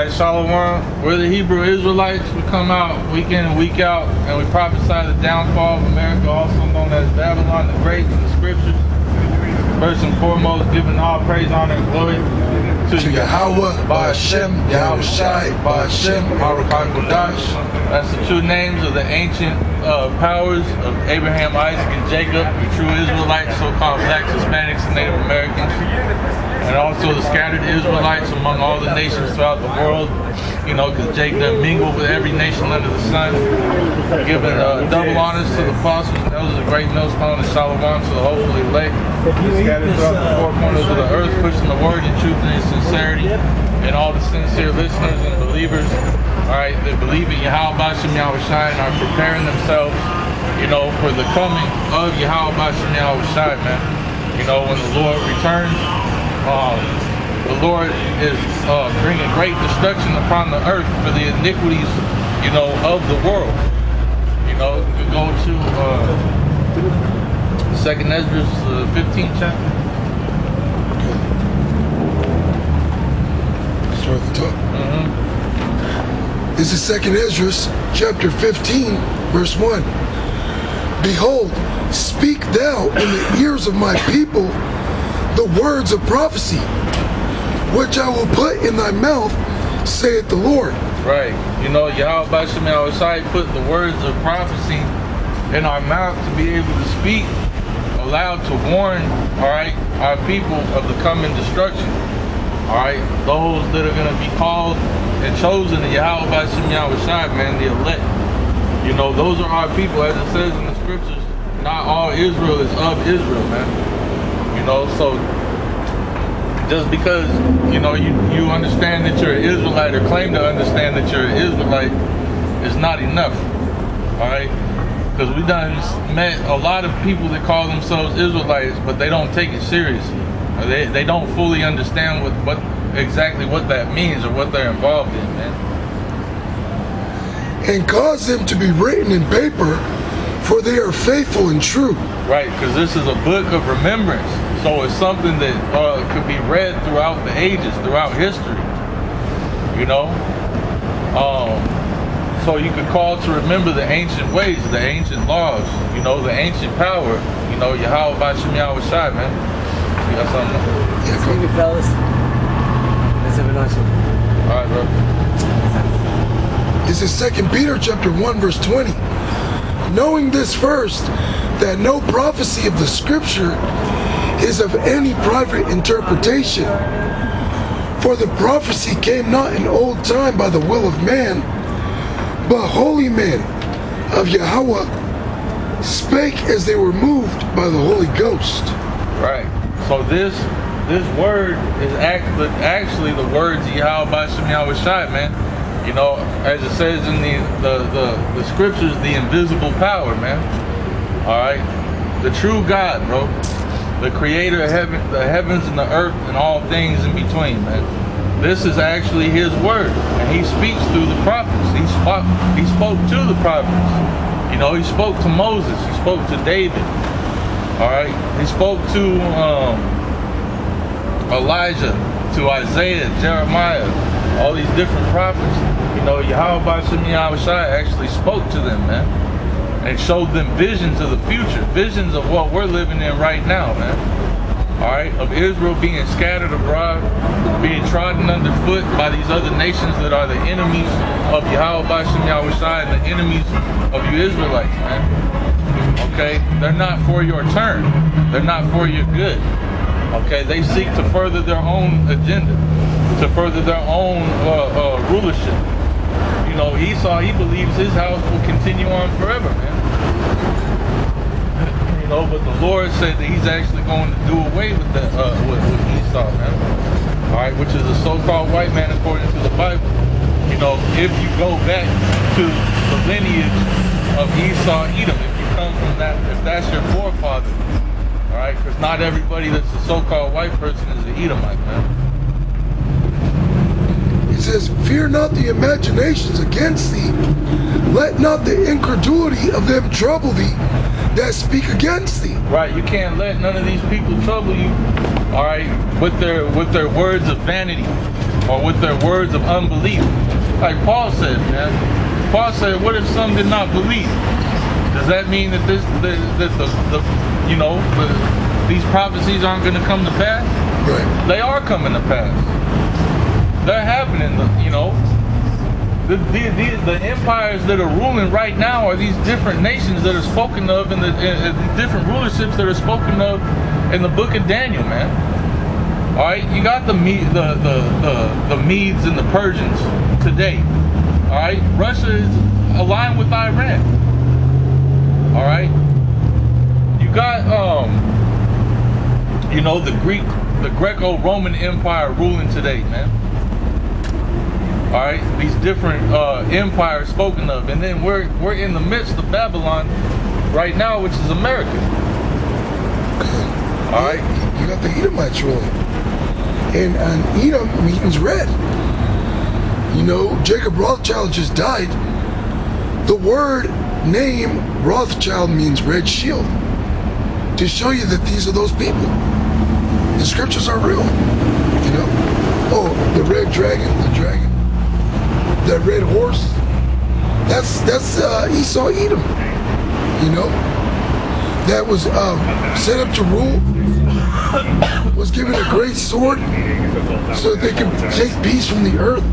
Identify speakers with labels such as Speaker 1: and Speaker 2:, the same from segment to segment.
Speaker 1: Alright, Shalom. We're the Hebrew Israelites. We come out week in and week out, and we prophesy the downfall of America, also known as Babylon the Great, in the scriptures. First and foremost, giving all praise, honor, and glory to
Speaker 2: Yahweh, Ba'Shem, Yahushai, Ba'Shem, Baruch Kodash.
Speaker 1: That's the true names of the ancient powers of Abraham, Isaac, and Jacob, the true Israelites, so-called blacks, Hispanics, and Native Americans, and also the scattered Israelites among all the nations throughout the world, you know, because Jacob mingled with every nation under the sun, giving double honors to the apostles and elders of great millstone and Shalom to the hopefully elect, scattered throughout the four corners of the earth, pushing the word in truth and in sincerity, and all the sincere listeners and believers, alright, that believe in Yahweh Ba'Shem Yahushai and are preparing themselves, you know, for the coming of Yahweh Ba'Shem Yahushai, man. You know, when the Lord returns, the Lord is bringing great destruction upon the earth for the iniquities, you know, of the world. You know, you could go to 2nd Ezra 15th chapter.
Speaker 2: Start at the top. This is 2nd Ezra chapter 15, verse 1. Behold, speak thou in the ears of my people the words of prophecy, which I will put in thy mouth, saith the Lord.
Speaker 1: Right. You know, Yahweh Ba'Shem Yahushai put the words of prophecy in our mouth to be able to speak, allowed to warn, alright, our people of the coming destruction. Alright, those that are going to be called and chosen to Yahweh Ba'Shem Yahushai, man, the elect. You know, those are our people, as it says in the scriptures. Not all Israel is of Israel, man. You know, so just because, you know, you understand that you're an Israelite or claim to understand that you're an Israelite is not enough, all right? Because we done met a lot of people that call themselves Israelites, but they don't take it seriously. They don't fully understand what exactly what that means or what they're involved in, man.
Speaker 2: And cause them to be written in paper, for they are faithful and true.
Speaker 1: Right, because this is a book of remembrance. So it's something that could be read throughout the ages, throughout history. You know? So you could call to remember the ancient ways, the ancient laws, you know, the ancient power, you know, Yahweh Ba'Shem Yahushai, man. You got something?
Speaker 2: Yeah,
Speaker 3: Thank you, fellas. Let's have a nice one.
Speaker 1: All right, bro.
Speaker 2: This is 2nd Peter chapter 1, verse 20. Knowing this first, that no prophecy of the scripture is of any private interpretation. For the prophecy came not in old time by the will of man, but holy men of Yahweh spake as they were moved by the Holy Ghost.
Speaker 1: Right. So this word is actually the words of Yahweh Ba'Shem Yahushai, man. You know, as it says in the scriptures, the invisible power, man. All right, the true God, bro, the creator of heaven, the heavens and the earth and all things in between, man. This is actually his word, and he speaks through the prophets. He spoke to the prophets. You know, he spoke to Moses. He spoke to David. All right, he spoke to Elijah, to Isaiah, Jeremiah, all these different prophets. You know, Yahweh Ba'Shem Yahushai actually spoke to them, man, and showed them visions of the future, visions of what we're living in right now, man. All right, of Israel being scattered abroad, being trodden underfoot by these other nations that are the enemies of Yahweh Ba'Shem Yahushai and the enemies of you Israelites, man. Okay, they're not for your turn. They're not for your good. Okay, they seek to further their own agenda, to further their own rulership. You know, Esau, he believes his house will continue on forever, man. You know, but the Lord said that he's actually going to do away with that with Esau, man. All right, which is a so-called white man according to the Bible. You know, if you go back to the lineage of Esau, Edom, if you come from that, if that's your forefather, all right, because not everybody that's a so-called white person is an Edomite, man.
Speaker 2: It says, fear not the imaginations against thee, let not the incredulity of them trouble thee, that speak against thee.
Speaker 1: Right, you can't let none of these people trouble you, all right, with their words of vanity or with their words of unbelief. Like Paul said, man. Paul said, what if some did not believe? Does that mean that these prophecies aren't going to come to pass?
Speaker 2: Right.
Speaker 1: They are coming to pass. They're happening, The empires that are ruling right now are these different nations that are spoken of in the different rulerships that are spoken of in the book of Daniel, man. All right, you got the Medes and the Persians today. All right, Russia is aligned with Iran. All right, you got the Greco-Roman Empire ruling today, man. All right, these different empires spoken of, and then we're in the midst of Babylon right now, which is America. All right,
Speaker 2: you got the Edomites ruling, and Edom means red. You know, Jacob Rothschild just died. The word name Rothschild means red shield, to show you that these are those people. The scriptures are real. You know, oh, the red dragon, that red horse, that's Esau Edom, you know, that was set up to rule, was given a great sword so that they could take peace from the earth.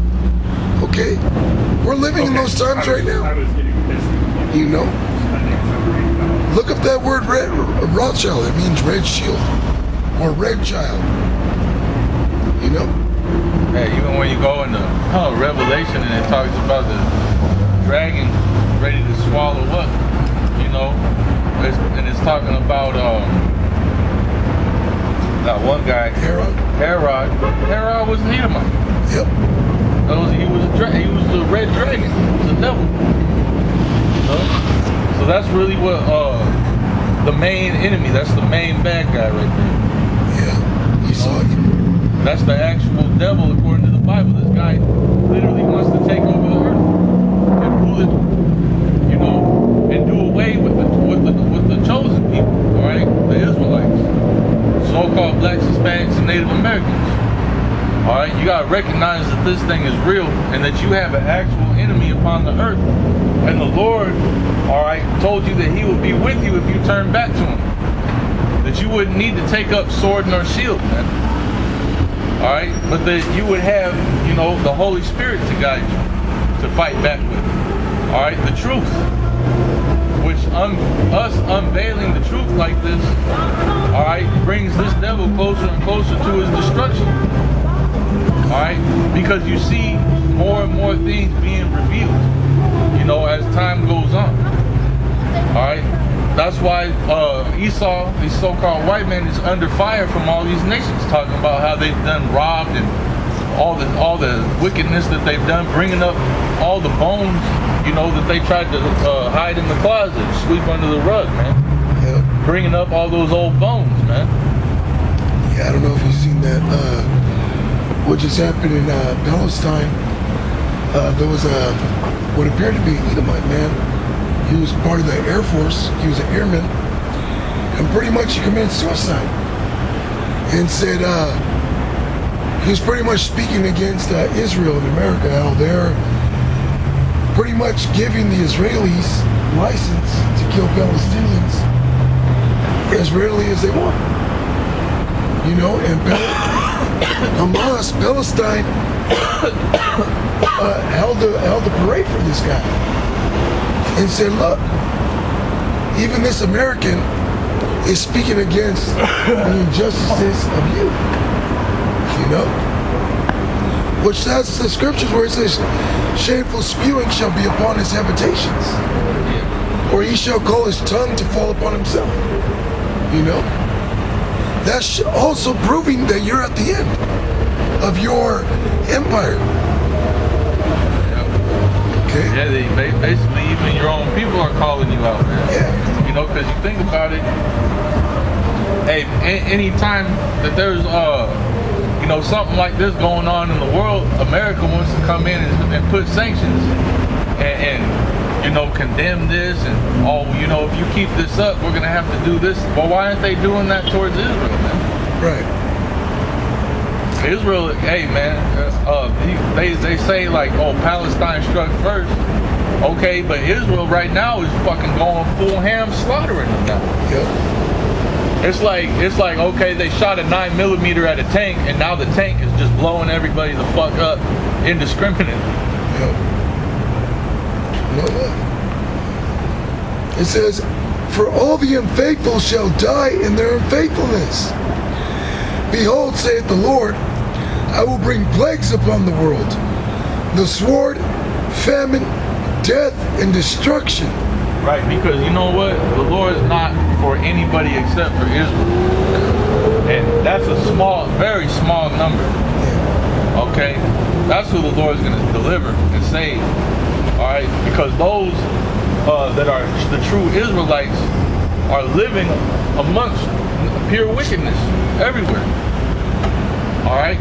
Speaker 2: Okay, we're living in those times right now. You know, look up that word red Rothschild. It means red shield or red child. You know.
Speaker 1: Hey, even when you go into Revelation and it talks about the dragon ready to swallow up, you know, and it's talking about that one guy, Herod was an Edomite.
Speaker 2: Yep.
Speaker 1: He was the red dragon. He was the devil. You know? So that's really what the main enemy. That's the main bad guy right there.
Speaker 2: Yeah. Esau.
Speaker 1: That's the actual devil according to the Bible. This guy literally wants to take over the earth and rule it, you know, and do away with the chosen people, all right? The Israelites, so-called blacks, Hispanics, and Native Americans. All right, you gotta recognize that this thing is real and that you have an actual enemy upon the earth. And the Lord, all right, told you that He would be with you if you turn back to Him. That you wouldn't need to take up sword nor shield, man. All right, but that you would have, you know, the Holy Spirit to guide you, to fight back with. All right, the truth, which us unveiling the truth like this, all right, brings this devil closer and closer to his destruction. All right, because you see more and more things being revealed, you know, as time goes on. All right. That's why Esau, these so-called white men, is under fire from all these nations, talking about how they've done robbed and all the wickedness that they've done, bringing up all the bones, you know, that they tried to hide in the closet, sweep under the rug, man.
Speaker 2: Yep.
Speaker 1: Bringing up all those old bones, man.
Speaker 2: Yeah, I don't know if you've seen that. What just happened in Palestine? There was what appeared to be an Edomite man. He was part of the Air Force. He was an airman. And pretty much he committed suicide. And said he was pretty much speaking against Israel and America, how they're pretty much giving the Israelis license to kill Palestinians as rarely as they want. You know, and Hamas, Palestine, held a parade for this guy. And said, look, even this American is speaking against the injustices of you. You know? Which that's the scriptures where it says, shameful spewing shall be upon his habitations, or he shall call his tongue to fall upon himself. You know? That's also proving that you're at the end of your empire. Okay.
Speaker 1: Yeah, basically even your own people are calling you out, man.
Speaker 2: Yeah.
Speaker 1: You know, because you think about it, hey, any time that there's you know, something like this going on in the world, America wants to come in and put sanctions and condemn this and, oh, if you keep this up, we're going to have to do this. Well, why aren't they doing that towards Israel, man?
Speaker 2: Right.
Speaker 1: Israel, hey, man, they say like, oh, Palestine struck first. Okay, but Israel right now is fucking going full ham slaughtering them now.
Speaker 2: Yep.
Speaker 1: It's like, okay, they shot a 9mm at a tank, and now the tank is just blowing everybody the fuck up indiscriminately.
Speaker 2: Yep. No love. It says, for all the unfaithful shall die in their unfaithfulness. Behold, saith the Lord, I will bring plagues upon the world, the sword, famine, death, and destruction.
Speaker 1: Right, because you know what? The Lord is not for anybody except for Israel. And that's a very small number. Okay? That's who the Lord is going to deliver and save. Alright? Because those that are the true Israelites are living amongst pure wickedness everywhere. Alright?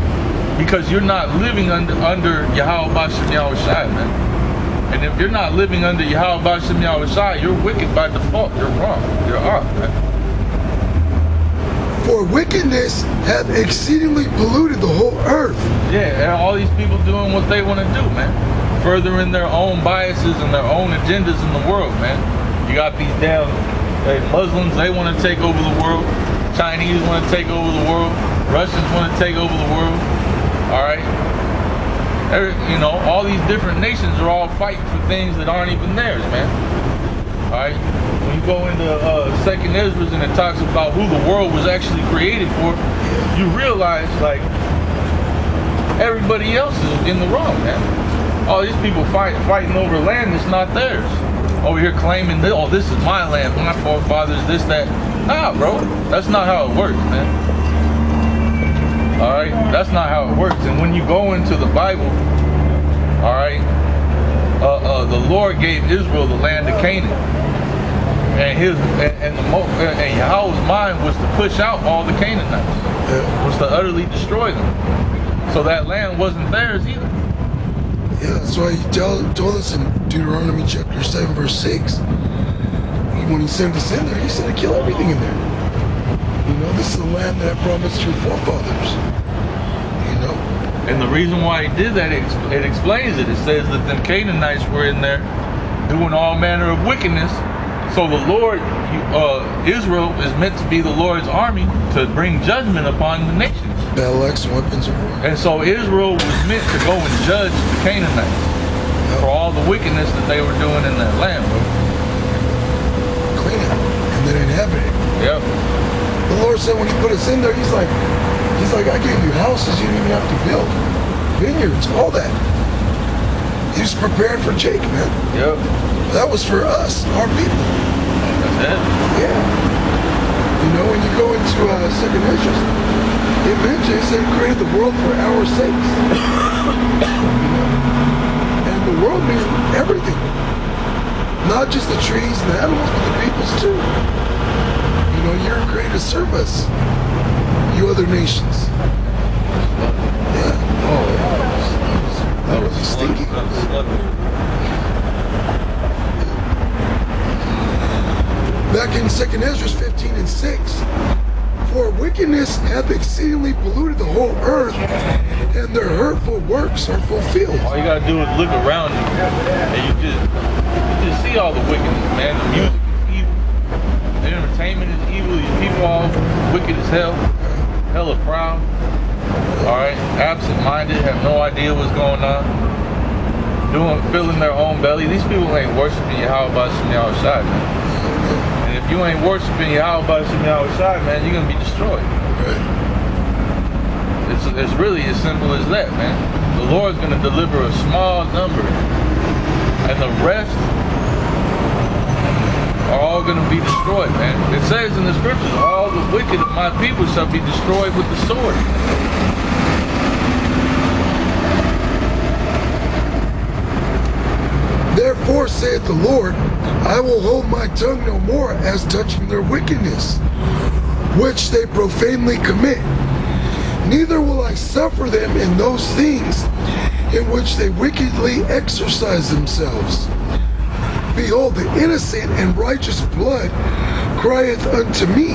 Speaker 1: Because you're not living under Yahweh Bashem Yahweh Shai, man. And if you're not living under Yahweh Bashem Yahweh Shai, you're wicked by default. You're wrong. You're off, man.
Speaker 2: For wickedness hath exceedingly polluted the whole earth.
Speaker 1: Yeah, and all these people doing what they want to do, man. Furthering their own biases and their own agendas in the world, man. You got these damn Muslims, they want to take over the world. Chinese want to take over the world. Russians want to take over the world. Alright? All these different nations are all fighting for things that aren't even theirs, man. Alright? When you go into 2nd Ezra and it talks about who the world was actually created for, you realize, like, everybody else is in the wrong, man. All these people fighting over land that's not theirs. Over here claiming, oh, this is my land, my forefathers, this, that. Nah, bro. That's not how it works, man. Alright? That's not how it works. And when you go into the Bible, alright, the Lord gave Israel the land of Canaan. And Yahweh's mind was to push out all the Canaanites. Was to utterly destroy them. So that land wasn't theirs either.
Speaker 2: Yeah, that's why he told us in Deuteronomy chapter 7, verse 6. When he sent us in there, he said to kill everything in there. This is the land that I promised your forefathers.
Speaker 1: And the reason why he did that, it explains it. It says that them Canaanites were in there doing all manner of wickedness. So the Lord, Israel is meant to be the Lord's army to bring judgment upon the nations.
Speaker 2: Battle axe and weapons of war.
Speaker 1: And so Israel was meant to go and judge the Canaanites for all the wickedness that they were doing in that land, bro.
Speaker 2: Clean it and then inhabit it.
Speaker 1: Yep.
Speaker 2: The Lord said when he put us in there, he's like, I gave you houses you didn't even have to build. Vineyards, all that. He was prepared for Jake, man.
Speaker 1: Yep.
Speaker 2: That was for us, our people.
Speaker 1: That's it.
Speaker 2: Yeah. When you go into 2nd Ezra, it mentions he created the world for our sakes. And the world means everything. Not just the trees and the animals, but the peoples too. You're created to serve us. You other nations. Yeah. Oh, that was stinky. Back in 2nd Ezra 15 and 6. For wickedness hath exceedingly polluted the whole earth, and their hurtful works are fulfilled.
Speaker 1: All you gotta do is look around you, and you just see all the wickedness, man. The music is evil, the entertainment is evil. These people all wicked as hell, hella proud. All right, absent-minded, have no idea what's going on. Filling their own belly. These people ain't worshiping Yahweh Bashem Yahweh Shai, man. And if you ain't worshiping Yahweh Bashem Yahweh Shai, man, you're gonna be destroyed. It's really as simple as that, man. The Lord's gonna deliver a small number, and the rest are all gonna be destroyed, man. It says in the scriptures, all the wicked of my people shall be destroyed with the sword.
Speaker 2: Therefore saith the Lord, I will hold my tongue no more as touching their wickedness, which they profanely commit. Neither will I suffer them in those things in which they wickedly exercise themselves. Behold, the innocent and righteous blood crieth unto me,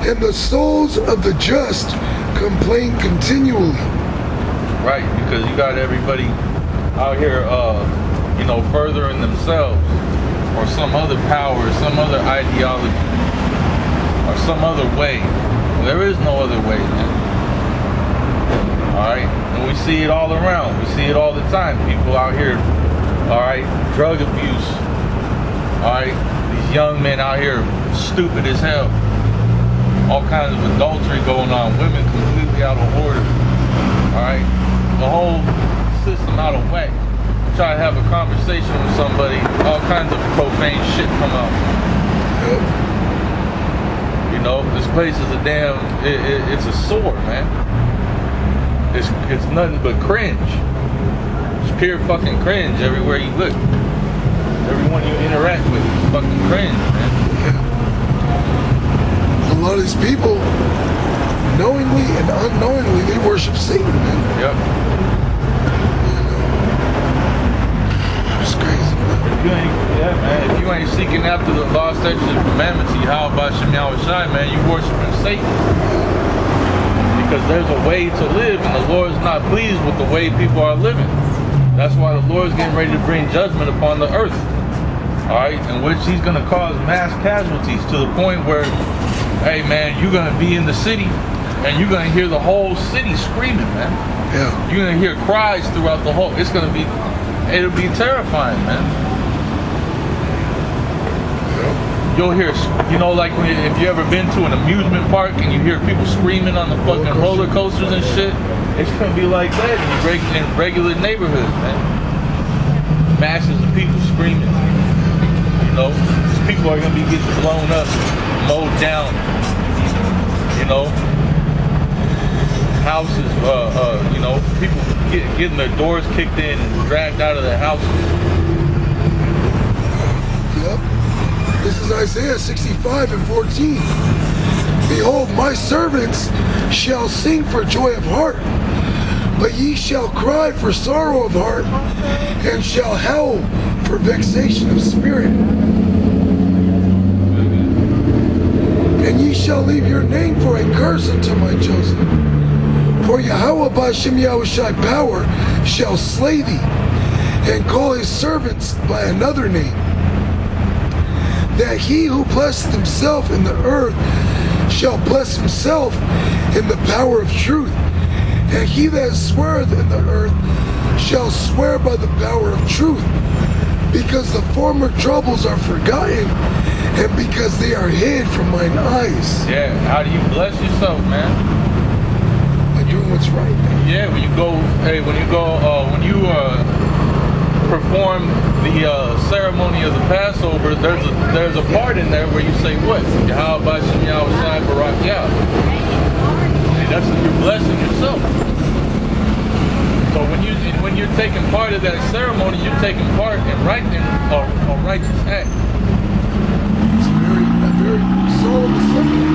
Speaker 2: and the souls of the just complain continually.
Speaker 1: Right, because you got everybody out here, furthering themselves, or some other power, some other ideology, or some other way. There is no other way, man. Alright? And we see it all around. We see it all the time. People out here, alright, drug abuse. Alright? These young men out here, stupid as hell. All kinds of adultery going on. Women completely out of order. Alright? The whole system out of whack. Try to have a conversation with somebody, all kinds of profane shit come out.
Speaker 2: Yep.
Speaker 1: You know, this place is a damn, it's a sore, man. It's nothing but cringe. It's pure fucking cringe everywhere you look. Everyone you interact with is fucking cringe, man.
Speaker 2: Yeah. A lot of these people, knowingly and unknowingly, they worship Satan, man.
Speaker 1: Yep.
Speaker 2: It's crazy, man.
Speaker 1: If you ain't seeking after the law, statutes, and commandments, how about Shem Yahushai, man, you worshiping Satan. Because there's a way to live, and the Lord is not pleased with the way people are living. That's why the Lord is getting ready to bring judgment upon the earth. Alright, in which he's going to cause mass casualties to the point where, hey man, you're going to be in the city, and you're going to hear the whole city screaming, man.
Speaker 2: Yeah.
Speaker 1: You're going to hear cries throughout the whole, it'll be terrifying, man. You'll hear, like if you ever been to an amusement park and you hear people screaming on the fucking roller coasters and shit, it's gonna be like that in regular neighborhoods, man. Masses of people screaming. People are gonna be getting blown up, mowed down. Houses, people getting their doors kicked in and dragged out of their houses.
Speaker 2: Yep. This is Isaiah 65 and 14. Behold, my servants shall sing for joy of heart, but ye shall cry for sorrow of heart, and shall howl for vexation of spirit. And ye shall leave your name for a curse unto my chosen. For Yahweh by Shem Yahushai power shall slay thee, and call his servants by another name. That he who blesseth himself in the earth shall bless himself in the power of truth. And he that sweareth in the earth shall swear by the power of truth, because the former troubles are forgotten, and because they are hid from mine eyes.
Speaker 1: Yeah, how do you bless yourself, man?
Speaker 2: By doing what's right, man.
Speaker 1: Yeah, when you perform the ceremony of the Passover, there's a part in there where you say what? Yahweh B'Shem Yahushai Barak Yah. And that's when you're blessing yourself. So when you're taking part of that ceremony, you're taking part in a righteous act.
Speaker 2: It's a very solemn assembly.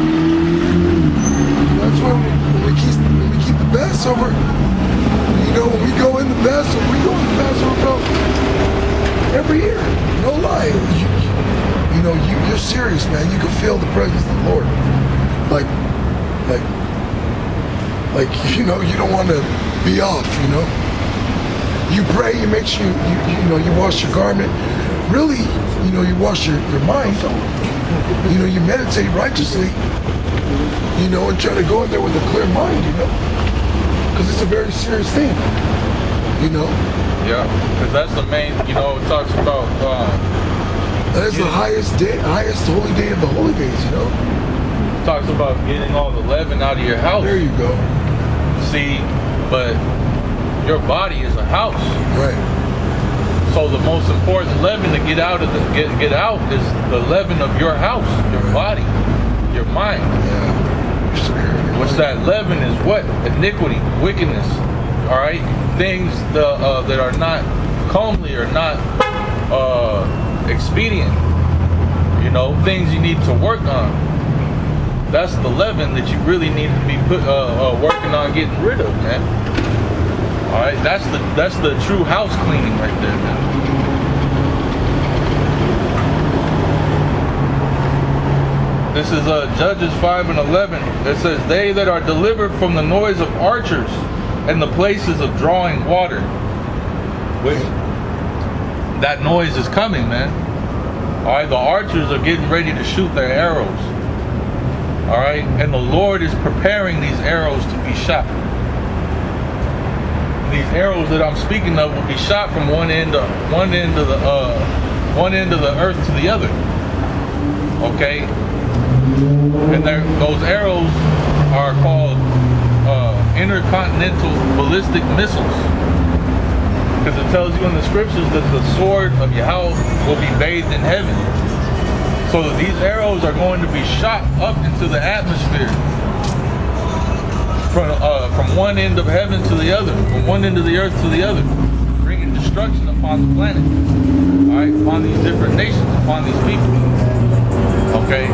Speaker 2: That's why when we keep the Passover, when we go in the Passover, bro, every year. No lie. You're serious, man. You can feel the presence of the Lord. You don't want to be off, You pray, you make sure you wash your garment. Really, you wash your mind. You meditate righteously, and try to go in there with a clear mind, because it's a very serious thing,
Speaker 1: Yeah, because that's the main, it talks about...
Speaker 2: that is the highest holy day of the holy days,
Speaker 1: It talks about getting all the leaven out of your house.
Speaker 2: There you go.
Speaker 1: See, but your body is a house.
Speaker 2: Right.
Speaker 1: So the most important leaven to get out is the leaven of your house, your body, your mind.
Speaker 2: Yeah. Your spirit.
Speaker 1: Which that leaven is what? Iniquity, wickedness. All right, things that are not comely or not expedient. Things you need to work on. That's the leaven that you really need to be working on getting rid of, man. All right, that's the true house cleaning right there, man. This is Judges 5:11. It says, "They that are delivered from the noise of archers and the places of drawing water." Wait, that noise is coming, man. All right, the archers are getting ready to shoot their arrows. All right, and the Lord is preparing these arrows to be shot. These arrows that I'm speaking of will be shot from one end of the earth to the other. Okay, and those arrows are called intercontinental ballistic missiles, because it tells you in the scriptures that the sword of Yahweh will be bathed in heaven. So these arrows are going to be shot up into the atmosphere from one end of heaven to the other, from one end of the earth to the other, bringing destruction upon the planet, all right, upon these different nations, upon these people. Okay,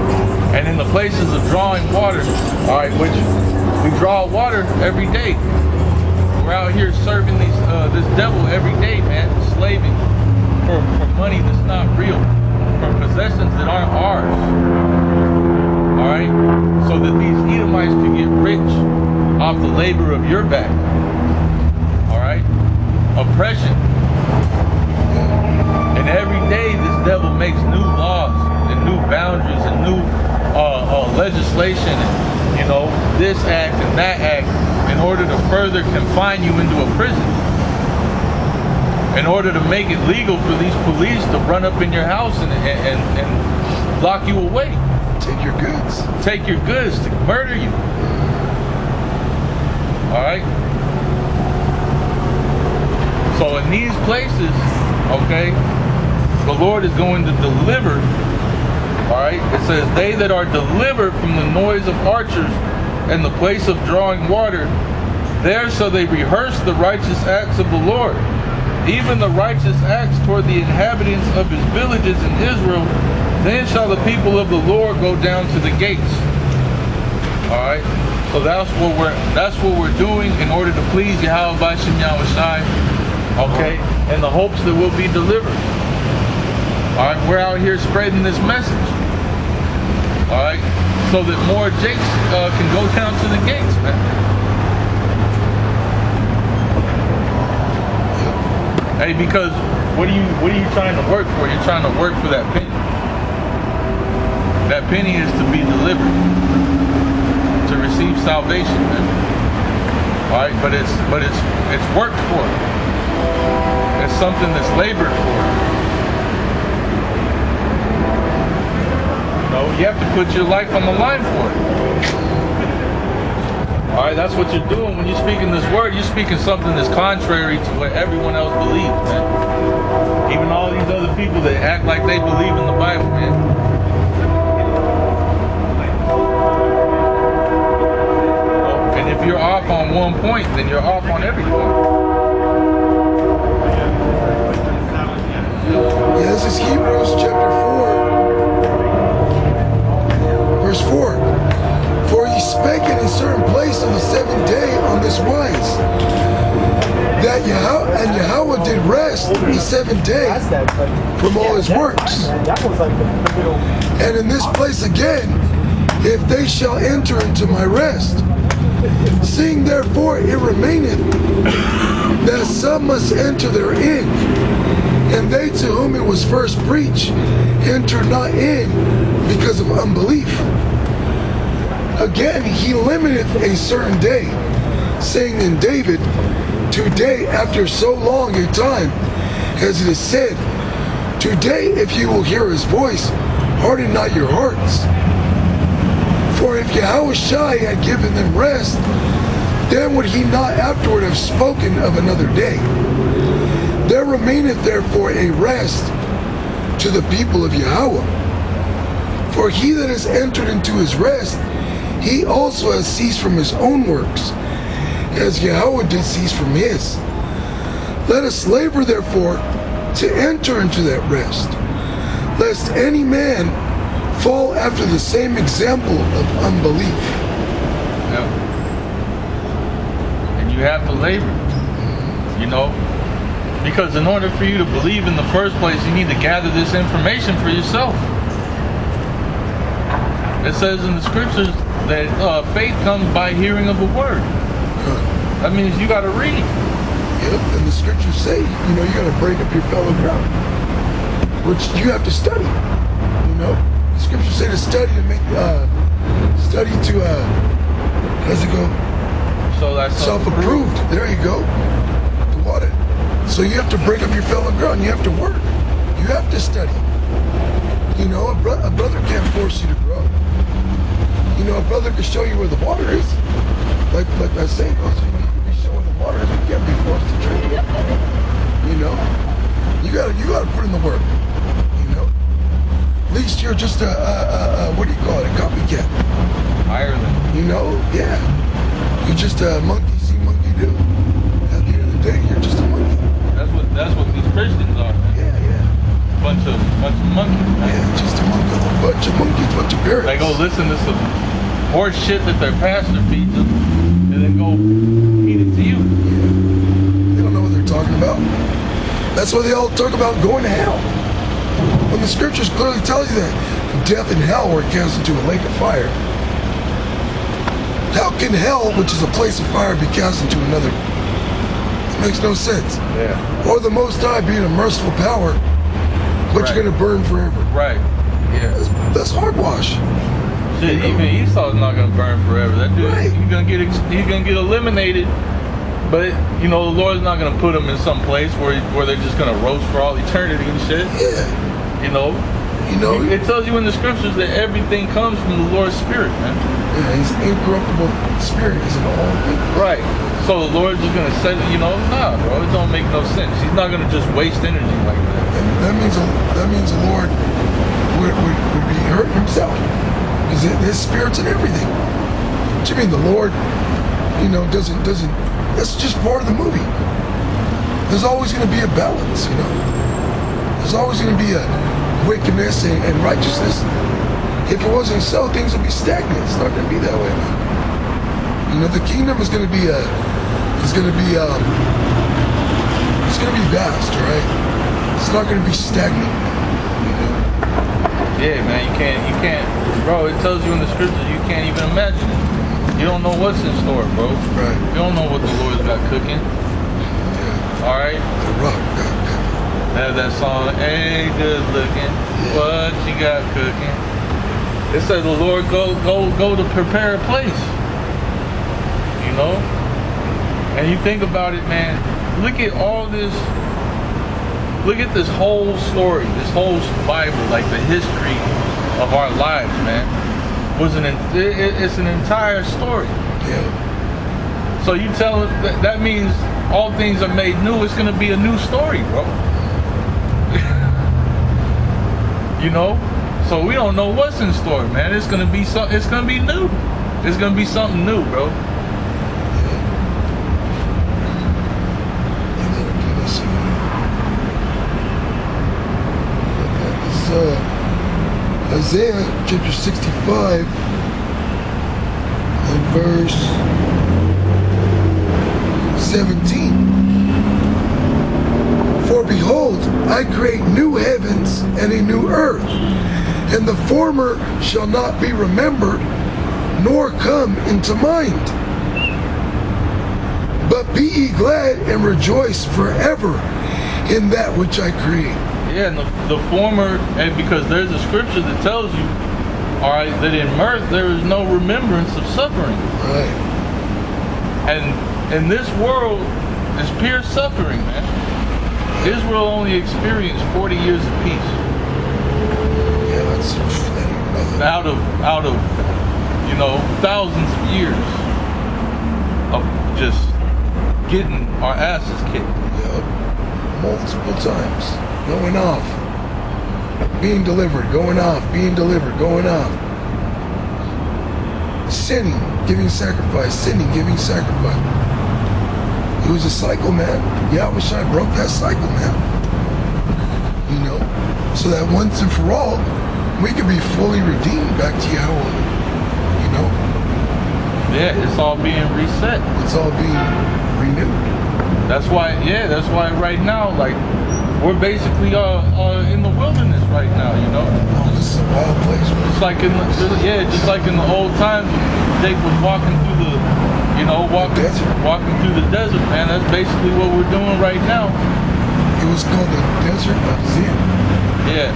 Speaker 1: and in the places of drawing water, all right, which we draw water every day. We're out here serving this devil every day, man, slaving for money that's not real, for possessions that aren't ours. All right, so that these Edomites can get rich off the labor of your back. All right, oppression, and every day this devil makes new laws and new boundaries and new legislation, and this act and that act, in order to further confine you into a prison, in order to make it legal for these police to run up in your house and lock you away,
Speaker 2: Take your goods,
Speaker 1: to murder you. All right, so in these places, okay, the Lord is going to deliver. All right, it says, "They that are delivered from the noise of archers and the place of drawing water, there shall they rehearse the righteous acts of the Lord, even the righteous acts toward the inhabitants of his villages in Israel. Then shall the people of the Lord go down to the gates." All right, so that's what we're doing in order to please Yahweh B'Shem Yahushai. Okay, and the hopes that we'll be delivered. All right, we're out here spreading this message. All right, so that more Jakes can go down to the gates, man. Hey, because what are you trying to work for? You're trying to work for that penny. That penny is to be delivered, to receive salvation, man. All right, but it's worked for. It's something that's labored for. You have to put your life on the line for it. All right, that's what you're doing when you're speaking this word. You're speaking something that's contrary to what everyone else believes, man. Even all these other people that act like they believe in the Bible, man. And if you're off on one point, then you're off on every point.
Speaker 2: Yeah, this is Hebrews chapter 4. Verse 4, "For he spake in a certain place on the seventh day on this wise, that Yahweh did rest the seventh day from all his works. And in this place again, if they shall enter into my rest, seeing therefore it remaineth that some must enter therein, and they to whom it was first preached enter not in because of unbelief. Again, he limiteth a certain day, saying in David, today after so long a time, as it is said, today if you will hear his voice, harden not your hearts. For if Yahushua had given them rest, then would he not afterward have spoken of another day. There remaineth therefore a rest to the people of Yahweh. For he that has entered into his rest, he also has ceased from his own works, as Yahweh did cease from his. Let us labor therefore to enter into that rest, lest any man fall after the same example of unbelief.
Speaker 1: Yeah. And you have to labor, because in order for you to believe in the first place, you need to gather this information for yourself. It says in the scriptures that faith comes by hearing of a word. That means you got to read.
Speaker 2: Yep, and the scriptures say, you know, you got to break up your fellow ground, which you have to study. You know, the scriptures say to study to make, study to, how's it go?
Speaker 1: So that's
Speaker 2: Self-approved. There you go. The water. So you have to break up your fellow ground. You have to work. You have to study. You know, a brother can't force you to grow. You know, a brother can show you where the water is. Like that saying goes, you know, you can be showing the water, you can't be forced to drink it. You know? You gotta put in the work. You know? At least you're just what do you call it? A copycat.
Speaker 1: Ireland.
Speaker 2: You know? Yeah. You're just a monkey see, monkey do. At the end of the day, you're just a monkey.
Speaker 1: That's what these Christians are, man.
Speaker 2: Yeah.
Speaker 1: Bunch of monkeys, man.
Speaker 2: Yeah, just a bunch of monkeys, bunch of parrots.
Speaker 1: They go listen to some horse shit that their pastor feeds them, and then go feed it to you.
Speaker 2: Yeah. They don't know what they're talking about. That's why they all talk about going to hell. When the scriptures clearly tell you that death and hell were cast into a lake of fire. How can hell, which is a place of fire, be cast into another? It makes no sense.
Speaker 1: Yeah.
Speaker 2: Or the Most High being a merciful power, but
Speaker 1: Right.
Speaker 2: you're going to burn forever.
Speaker 1: Right. Yeah.
Speaker 2: That's hogwash.
Speaker 1: Shit, even Esau's not gonna burn forever. That dude,
Speaker 2: Right.
Speaker 1: he's gonna get eliminated. But you know, the Lord's not gonna put him in some place where they're just gonna roast for all eternity and shit.
Speaker 2: Yeah.
Speaker 1: You know. It tells you in the scriptures that everything comes from the Lord's Spirit, man.
Speaker 2: Yeah, his incorruptible spirit is in all things.
Speaker 1: Right. So the Lord's just gonna say, you know, nah, bro, it don't make no sense. He's not gonna just waste energy like that.
Speaker 2: And that means the Lord would be hurting himself. Because his spirit's in everything. What you mean the Lord, you know, doesn't, that's just part of the movie. There's always going to be a balance, you know. There's always going to be a wickedness and righteousness. If it wasn't so, things would be stagnant. It's not going to be that way, man. You know, the kingdom is going to be it's going to be vast, right? It's not going to be stagnant, you know.
Speaker 1: Yeah, man, you can't, bro. It tells you in the scriptures you can't even imagine it. You don't know what's in store, bro.
Speaker 2: Right.
Speaker 1: You don't know what the Lord's got cooking.
Speaker 2: Yeah.
Speaker 1: All right.
Speaker 2: The rock.
Speaker 1: Have that song, hey, good looking, what you got cooking? It says the Lord go to prepare a place. You know? And you think about it, man, look at all this, look at this whole story, this whole Bible, like the history of our lives, man. It's an entire story.
Speaker 2: Yeah.
Speaker 1: So you tell it that means all things are made new. It's gonna be a new story, bro. You know, so we don't know what's in store, man. It's gonna be new. It's gonna be something new, bro.
Speaker 2: Isaiah chapter 65 and verse 17. For behold, I create new heavens and a new earth, and the former shall not be remembered, nor come into mind. But be ye glad and rejoice forever in that which I create.
Speaker 1: Yeah, and the former, and because there's a scripture that tells you, all right, that in mirth there is no remembrance of suffering.
Speaker 2: Right.
Speaker 1: And in this world is pure suffering, man. Israel only experienced 40 years of peace.
Speaker 2: Yeah, that's
Speaker 1: Out of you know, thousands of years of just getting our asses kicked.
Speaker 2: Yep. Multiple times. Going off. Being delivered. Going off. Being delivered. Going off. Sinning. Giving sacrifice. Sinning. Giving sacrifice. It was a cycle, man. Yahushua broke that cycle, man. You know? So that once and for all, we can be fully redeemed back to Yahweh. You know?
Speaker 1: Yeah, it's all being reset.
Speaker 2: It's all being renewed.
Speaker 1: That's why right now, like, we're basically in the wilderness right now, you know.
Speaker 2: Oh, this is a wild place, bro.
Speaker 1: Just like in just like in the old times, Jake was walking through the, you know, walking through the desert, man. That's basically what we're doing right now.
Speaker 2: It was called the desert of sin.
Speaker 1: Yeah.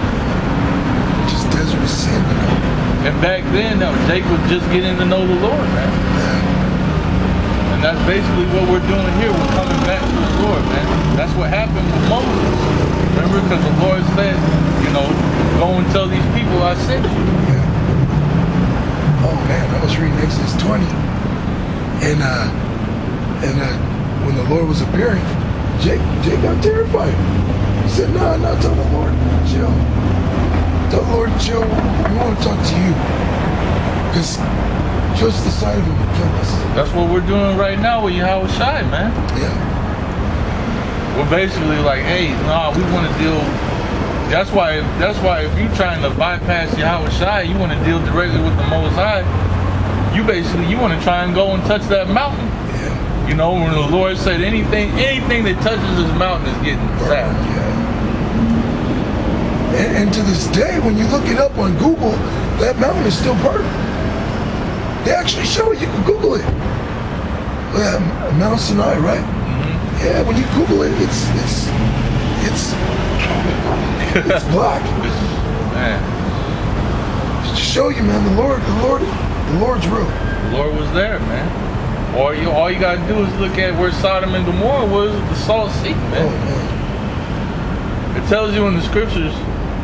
Speaker 2: Which is desert of sin, you know.
Speaker 1: And back then, Jake was just getting to know the Lord, man. And that's basically what we're doing here. We're coming back to the Lord, man. That's what happened with Moses. Remember, because the Lord said, you know, go and tell these people I sent you.
Speaker 2: Yeah. Oh man, I was reading Exodus 20, and when the Lord was appearing, Jake got terrified. He said, "No, tell the Lord, chill. Tell the Lord, chill. We want to talk to you, because just the sight of him will kill us."
Speaker 1: That's what we're doing right now with Yahweh Shai, man.
Speaker 2: Yeah.
Speaker 1: We're basically like, hey, nah, we want to deal. That's why if you're trying to bypass Yahweh Shai, you want to deal directly with the Most High. You want to try and go and touch that mountain.
Speaker 2: Yeah.
Speaker 1: You know, when the Lord said anything that touches this mountain is getting zapped.
Speaker 2: Yeah. And to this day, when you look it up on Google, that mountain is still burnt. They actually show it. You can Google it. Mount Sinai, right? Mm-hmm. Yeah. When you Google it, it's black.
Speaker 1: Man.
Speaker 2: Just to show you, man, the Lord's real.
Speaker 1: The Lord was there, man. All you gotta do is look at where Sodom and Gomorrah was, the Salt Sea, man.
Speaker 2: Oh, man.
Speaker 1: It tells you in the scriptures,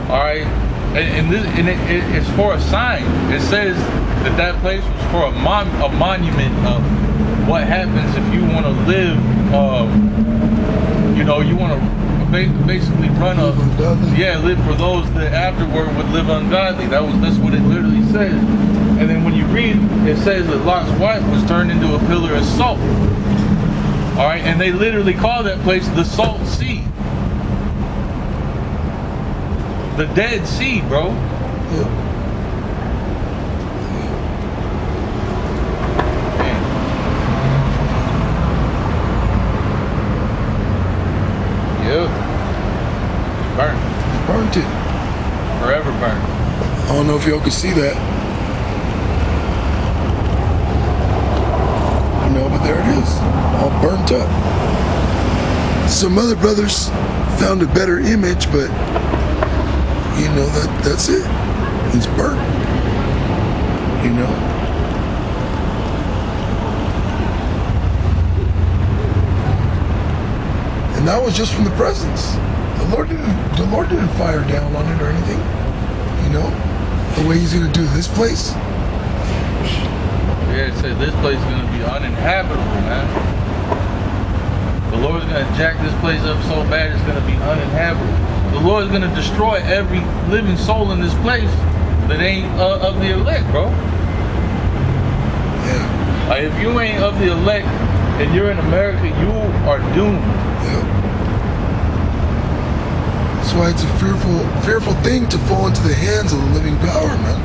Speaker 1: all right, and it's for a sign. It says that place was for a monument of what happens if you want to live. You know, you want to basically live for those that afterward would live ungodly. That's what it literally says. And then when you read, it says that Lot's wife was turned into a pillar of salt. All right, and they literally call that place the Salt Sea. The Dead Sea, bro.
Speaker 2: Yeah. Burnt it.
Speaker 1: Forever burnt.
Speaker 2: I don't know if y'all can see that. You know, but there it is. All burnt up. Some other brothers found a better image, but you know, that's it. It's burnt. You know. And that was just from the presence. The Lord didn't fire down on it or anything. You know, the way He's gonna do this place.
Speaker 1: Yeah, it said this place is gonna be uninhabitable, man. The Lord's gonna jack this place up so bad it's gonna be uninhabitable. The Lord's gonna destroy every living soul in this place that ain't of the elect, bro.
Speaker 2: Yeah.
Speaker 1: Like, if you ain't of the elect and you're in America, you are doomed.
Speaker 2: Yeah. That's why it's a fearful thing to fall into the hands of the living power, man.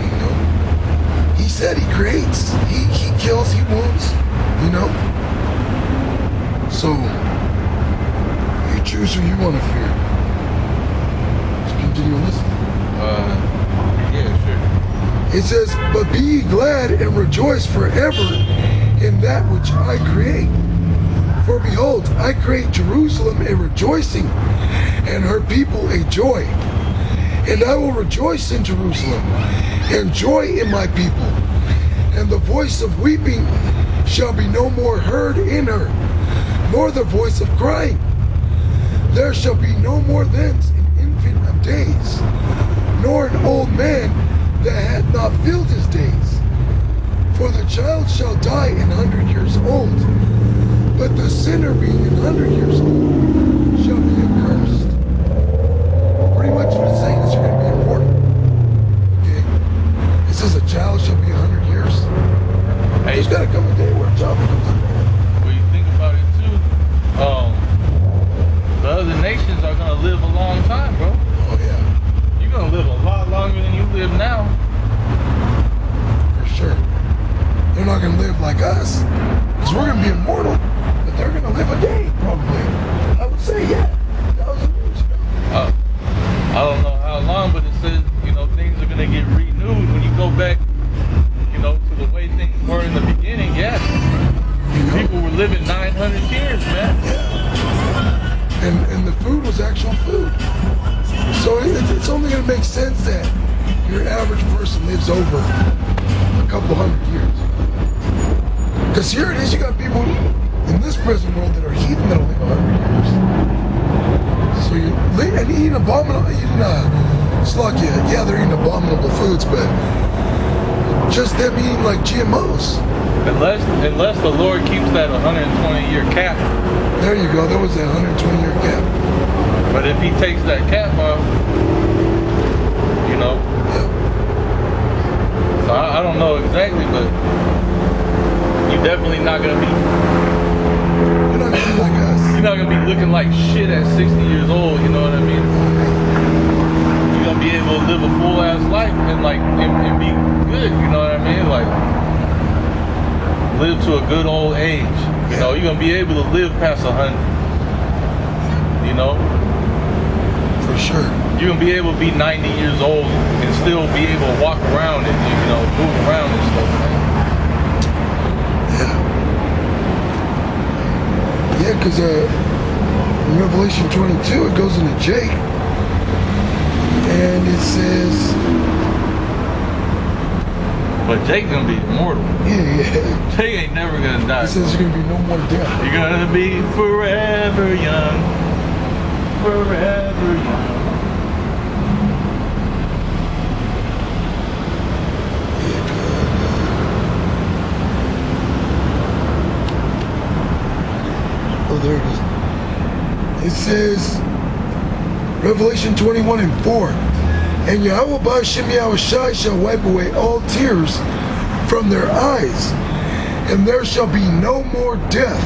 Speaker 2: You know, He said He creates, He kills, He wounds. You know, so you choose who you want to fear. Just continue listening.
Speaker 1: Yeah, sure.
Speaker 2: It says, "But be ye glad and rejoice forever in that which I create. For behold, I create Jerusalem a rejoicing, and her people a joy. And I will rejoice in Jerusalem, and joy in my people. And the voice of weeping shall be no more heard in her, nor the voice of crying. There shall be no more thence an infant of days, nor an old man that hath not filled his days. For the child shall die 100 years old, but the sinner being 100 years old shall be accursed." Pretty much what it's saying is you're going to be immortal. Okay? It says a child shall be 100 years.
Speaker 1: Hey,
Speaker 2: there's got to come a day where a child becomes 100.
Speaker 1: When you think about it too, the other nations are gonna live a long time, bro.
Speaker 2: Oh yeah.
Speaker 1: You're gonna live a lot longer than you live now.
Speaker 2: For sure. They're not going to live like us, because we're going to be immortal, but they're going to live a day, probably. I would say, yeah.
Speaker 1: living 900 years, man.
Speaker 2: And the food was actual food. So it's only going to make sense that your average person lives over a couple hundred years. Because here it is, you got people in this present world that are heathen that'll live 100 years. So and eating abominable, yeah, they're eating abominable foods, but just them eating like GMOs.
Speaker 1: Unless the Lord keeps that 120-year cap.
Speaker 2: There you go, there was that 120-year cap.
Speaker 1: But if he takes that cap off, you know.
Speaker 2: Yeah.
Speaker 1: So I don't know exactly, but you're definitely not gonna be.
Speaker 2: You're not gonna be like us.
Speaker 1: You're not gonna be looking like shit at 60 years old. You know what I mean? You're gonna be able to live a full ass life and and be good. You know what I mean? Like live to a good old age. You know, you're gonna be able to live past 100. You know?
Speaker 2: For sure.
Speaker 1: You're gonna be able to be 90 years old and still be able to walk around and move around and stuff, man.
Speaker 2: Yeah, because in Revelation 22, it goes into Jake, and it says,
Speaker 1: but Jake's gonna be immortal.
Speaker 2: yeah.
Speaker 1: Jake ain't never gonna die.
Speaker 2: It says there's going to be no more death.
Speaker 1: You're gonna be forever young. Forever young.
Speaker 2: Oh, there it is. It says, Revelation 21:4, and Yahweh Ba'ashem Yahushai shall wipe away all tears from their eyes, and there shall be no more death,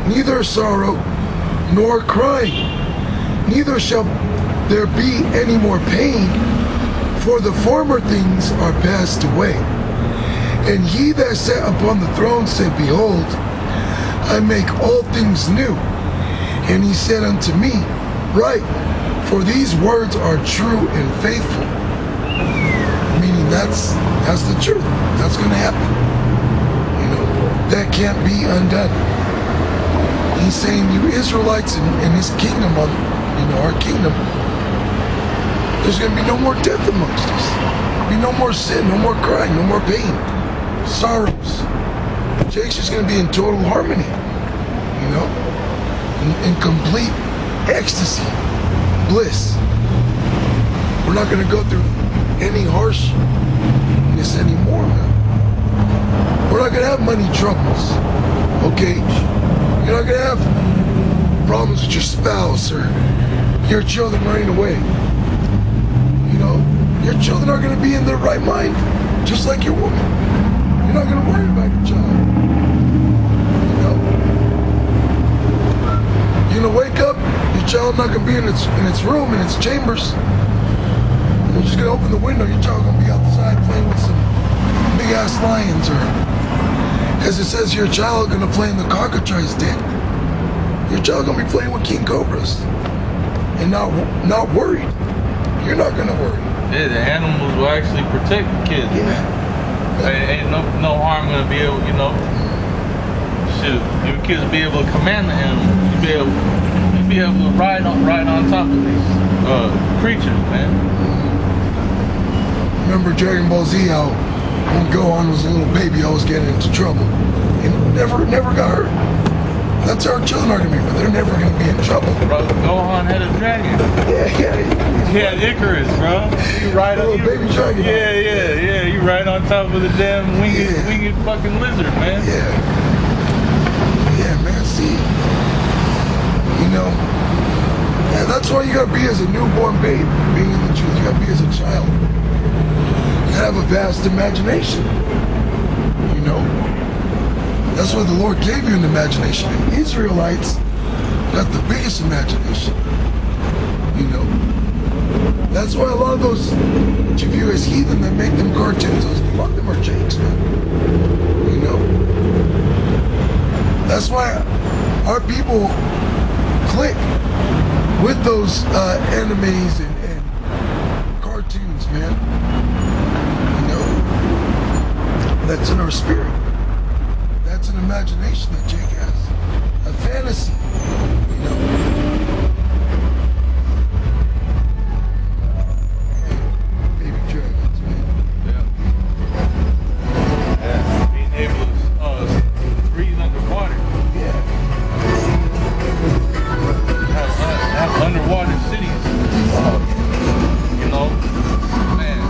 Speaker 2: neither sorrow nor crying, neither shall there be any more pain, for the former things are passed away. And he that sat upon the throne said, behold, I make all things new. And he said unto me, write, for these words are true and faithful. Meaning that's the truth. That's going to happen. You know, that can't be undone. He's saying, you Israelites in his kingdom, our kingdom, there's going to be no more death amongst us. There'll be no more sin, no more crying, no more pain, sorrows. Jake's just going to be in total harmony, in complete ecstasy, bliss. We're not going to go through any harshness anymore, man. We're not going to have money troubles, okay? You're not going to have problems with your spouse or your children running away. Your children are going to be in their right mind, just like your woman. You're not going to worry about your child. You're going to wake up, your child's not going to be in its room, in its chambers. You're just going to open the window, your child's going to be outside playing with some big ass lions, or as it says, your child going to play in the cockatrice den. Your child's going to be playing with king cobras and not worried. You're not going to worry.
Speaker 1: Yeah, the animals will actually protect the kids.
Speaker 2: Yeah.
Speaker 1: Ain't no harm gonna be able, shoot, your kids will be able to command the animals. You'll be able to ride on top of these creatures, man.
Speaker 2: Remember Dragon Ball Z, how when Gohan was a little baby, always getting into trouble. And never got hurt. That's how our children are going to be, but they're never going to be in trouble.
Speaker 1: Bro, Gohan had a dragon.
Speaker 2: Yeah.
Speaker 1: He had Icarus, bro. You ride on
Speaker 2: baby dragon.
Speaker 1: Yeah. You ride on top of the damn winged fucking lizard, man.
Speaker 2: Yeah, man. See, that's why you got to be as a newborn babe, being in the truth. You got to be as a child. You got to have a vast imagination. That's why the Lord gave you an imagination. And Israelites got the biggest imagination. That's why a lot of those that you view as heathen that make them cartoons, a lot of them are Jakes, man. That's why our people click with those animes and cartoons, man. That's in our spirit. That's an imagination that Jake has. A fantasy. You know? Baby dragons, man.
Speaker 1: Yeah. Being able to breathe underwater.
Speaker 2: Yeah.
Speaker 1: Have underwater cities. You know? Man.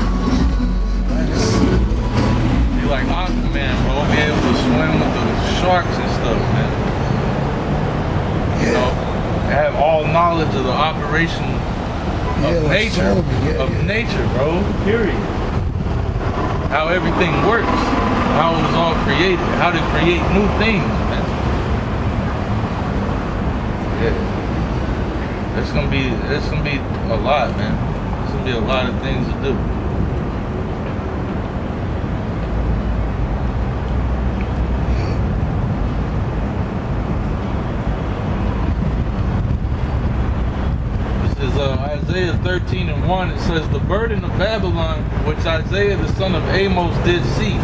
Speaker 1: Be like Aquaman, bro. Be able to swim with the sharks and stuff, man. You know? Have all knowledge of the operation of nature. Nature, bro. Period. How everything works. How it was all created. How to create new things, man. Yeah. It's gonna be a lot, man. It's gonna be a lot of things to do. Isaiah 13:1, it says, the burden of Babylon, which Isaiah the son of Amos did see.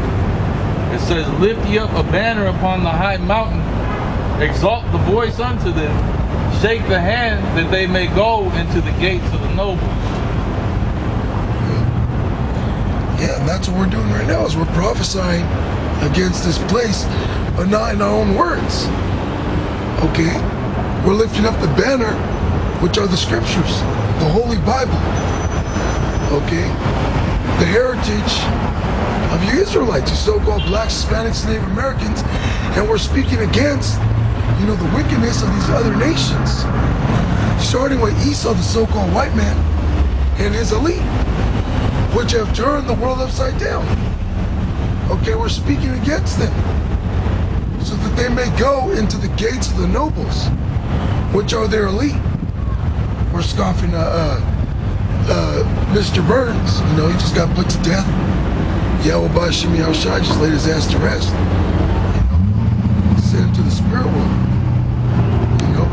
Speaker 1: It says, lift ye up a banner upon the high mountain, exalt the voice unto them, shake the hand that they may go into the gates of the nobles.
Speaker 2: Yeah, and that's what we're doing right now, is we're prophesying against this place, but not in our own words. Okay? We're lifting up the banner, which are the scriptures, the Holy Bible. Okay? The heritage of you Israelites, you so-called blacks, Hispanics, Native Americans, and we're speaking against, you know, the wickedness of these other nations. Starting with Esau, the so-called white man, and his elite, which have turned the world upside down. Okay, we're speaking against them, so that they may go into the gates of the nobles, which are their elite. We're scoffing Mr. Burns, you know, he just got put to death. Yahweh Shimi Al-Shai just laid his ass to rest. You know, sent him to the spirit world. You know,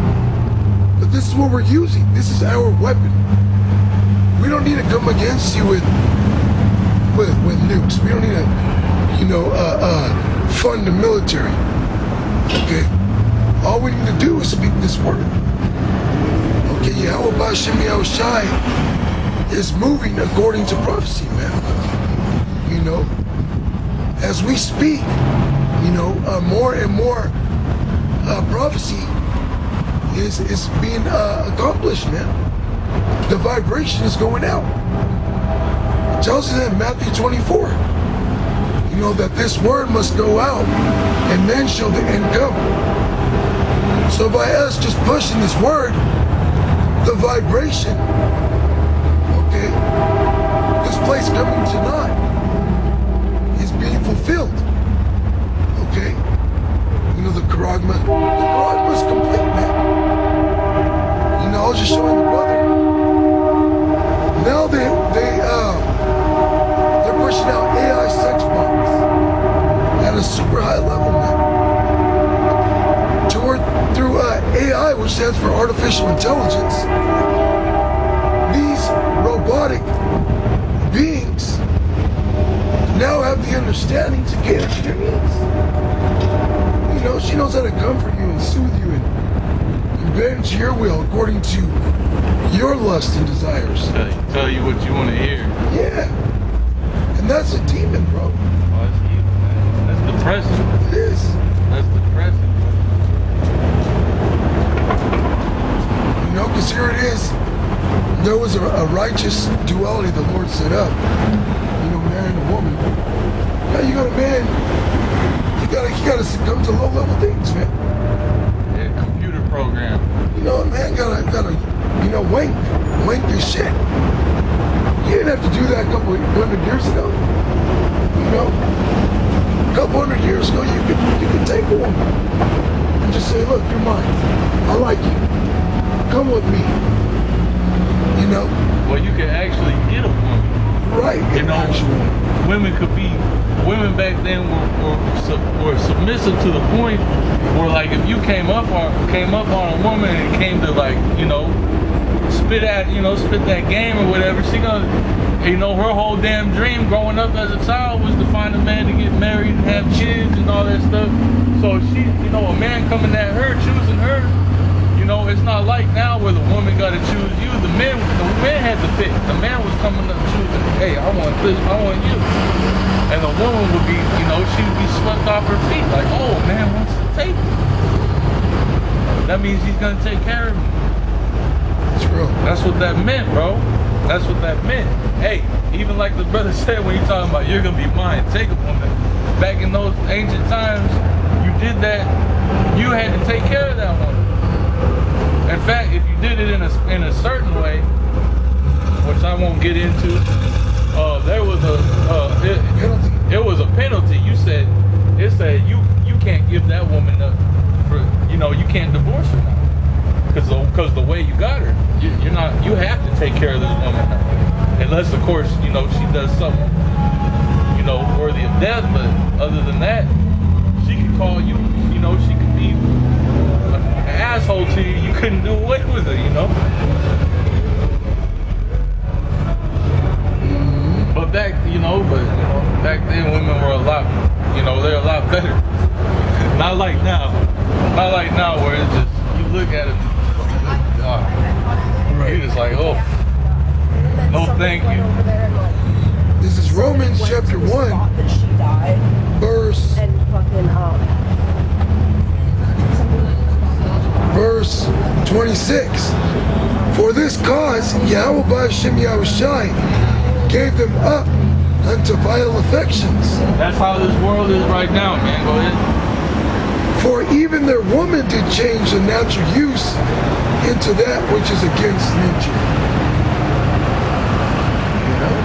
Speaker 2: but this is what we're using. This is our weapon. We don't need to come against you with nukes. We don't need to, you know, fund the military. Okay, all we need to do is speak this word. Okay, Yahweh Bashim Yahushai is moving according to prophecy, man. You know, as we speak, you know, more and more prophecy is being accomplished, man. The vibration is going out. It tells you that in Matthew 24. You know, that this word must go out, and then shall the end come. So by us just pushing this word, the vibration, okay, this place coming tonight is being fulfilled, okay? You know, the Karagma's complete, man. You know, I was just showing the brother. Now they're pushing out AI sex bombs at a super high level, man. Through AI, which stands for artificial intelligence, these robotic beings now have the understanding to cater to your needs. You know, she knows how to comfort you and soothe you and bend to your will according to your lust and desires.
Speaker 1: Tell you what you want to hear.
Speaker 2: Yeah. And that's a demon, bro.
Speaker 1: Oh, that's evil, man. That's depressing.
Speaker 2: It is.
Speaker 1: That's depressing.
Speaker 2: You know, because here it is. There was a righteous duality the Lord set up. You know, man and a woman. Now you got a man. You gotta succumb to low-level things, man.
Speaker 1: Yeah, computer program.
Speaker 2: You know, a man gotta, you know, wank your shit. You didn't have to do that a couple hundred years ago. You know, a couple hundred years ago, you could take a woman and just say, look, you're mine. I like you. Come with me. You know?
Speaker 1: Well, you can actually get a woman.
Speaker 2: Right.
Speaker 1: You know, women back then were submissive to the point where, like, if you came up on a woman and came to, like, you know, spit that game or whatever, she gonna, you know, her whole damn dream growing up as a child was to find a man to get married and have kids and all that stuff. So she, you know, a man coming at her, choosing her, you know, it's not like now where the woman got to choose you. The man had to pick. The man was coming up choosing, hey, I want this, I want you. And the woman would be, you know, she would be swept off her feet. Like, oh, man wants to take me. That means he's going to take care of me.
Speaker 2: It's real.
Speaker 1: That's what that meant, bro. That's what that meant. Hey, even like the brother said when he talking about you're going to be mine, take a woman. Back in those ancient times, you did that, you had to take care of that woman. In fact, if you did it in a certain way, which I won't get into, there was it was a penalty. It said you can't give that woman up for, you know, you can't divorce her now because the way you got her, you're not, you have to take care of this woman now. Unless of course, you know, she does something, you know, worthy of death. But other than that, she could call you, you know, she could be an asshole to you. You couldn't do away with her, you know. But back then women were a lot, you know, they're a lot better. Not like now. Not like now where it's just, you look at it, you're just like, oh, no thank you.
Speaker 2: This is Romans chapter 1, verse 26. For this cause Yahweh B'Hashem Yahushai gave them up unto vile affections.
Speaker 1: That's how this world is right now, man. Go ahead.
Speaker 2: For even their woman did change the natural use into that which is against nature. You know?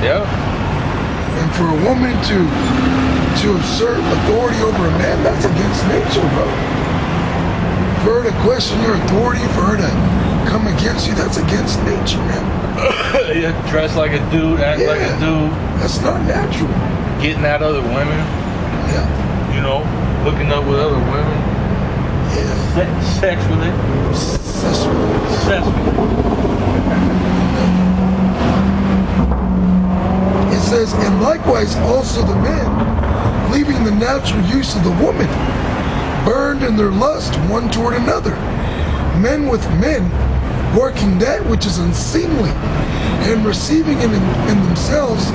Speaker 1: Yeah.
Speaker 2: And for a woman to assert authority over a man, that's against nature, bro. For her to question your authority, for her to come against you, that's against nature, man.
Speaker 1: Yeah, dress like a dude, act like a dude.
Speaker 2: That's not natural.
Speaker 1: Getting at other women.
Speaker 2: Yeah.
Speaker 1: You know, hooking up with other women.
Speaker 2: Yeah.
Speaker 1: Sexually.
Speaker 2: It says, and likewise also the men, leaving the natural use of the woman, burned in their lust one toward another, men with men, working that which is unseemly, and receiving in themselves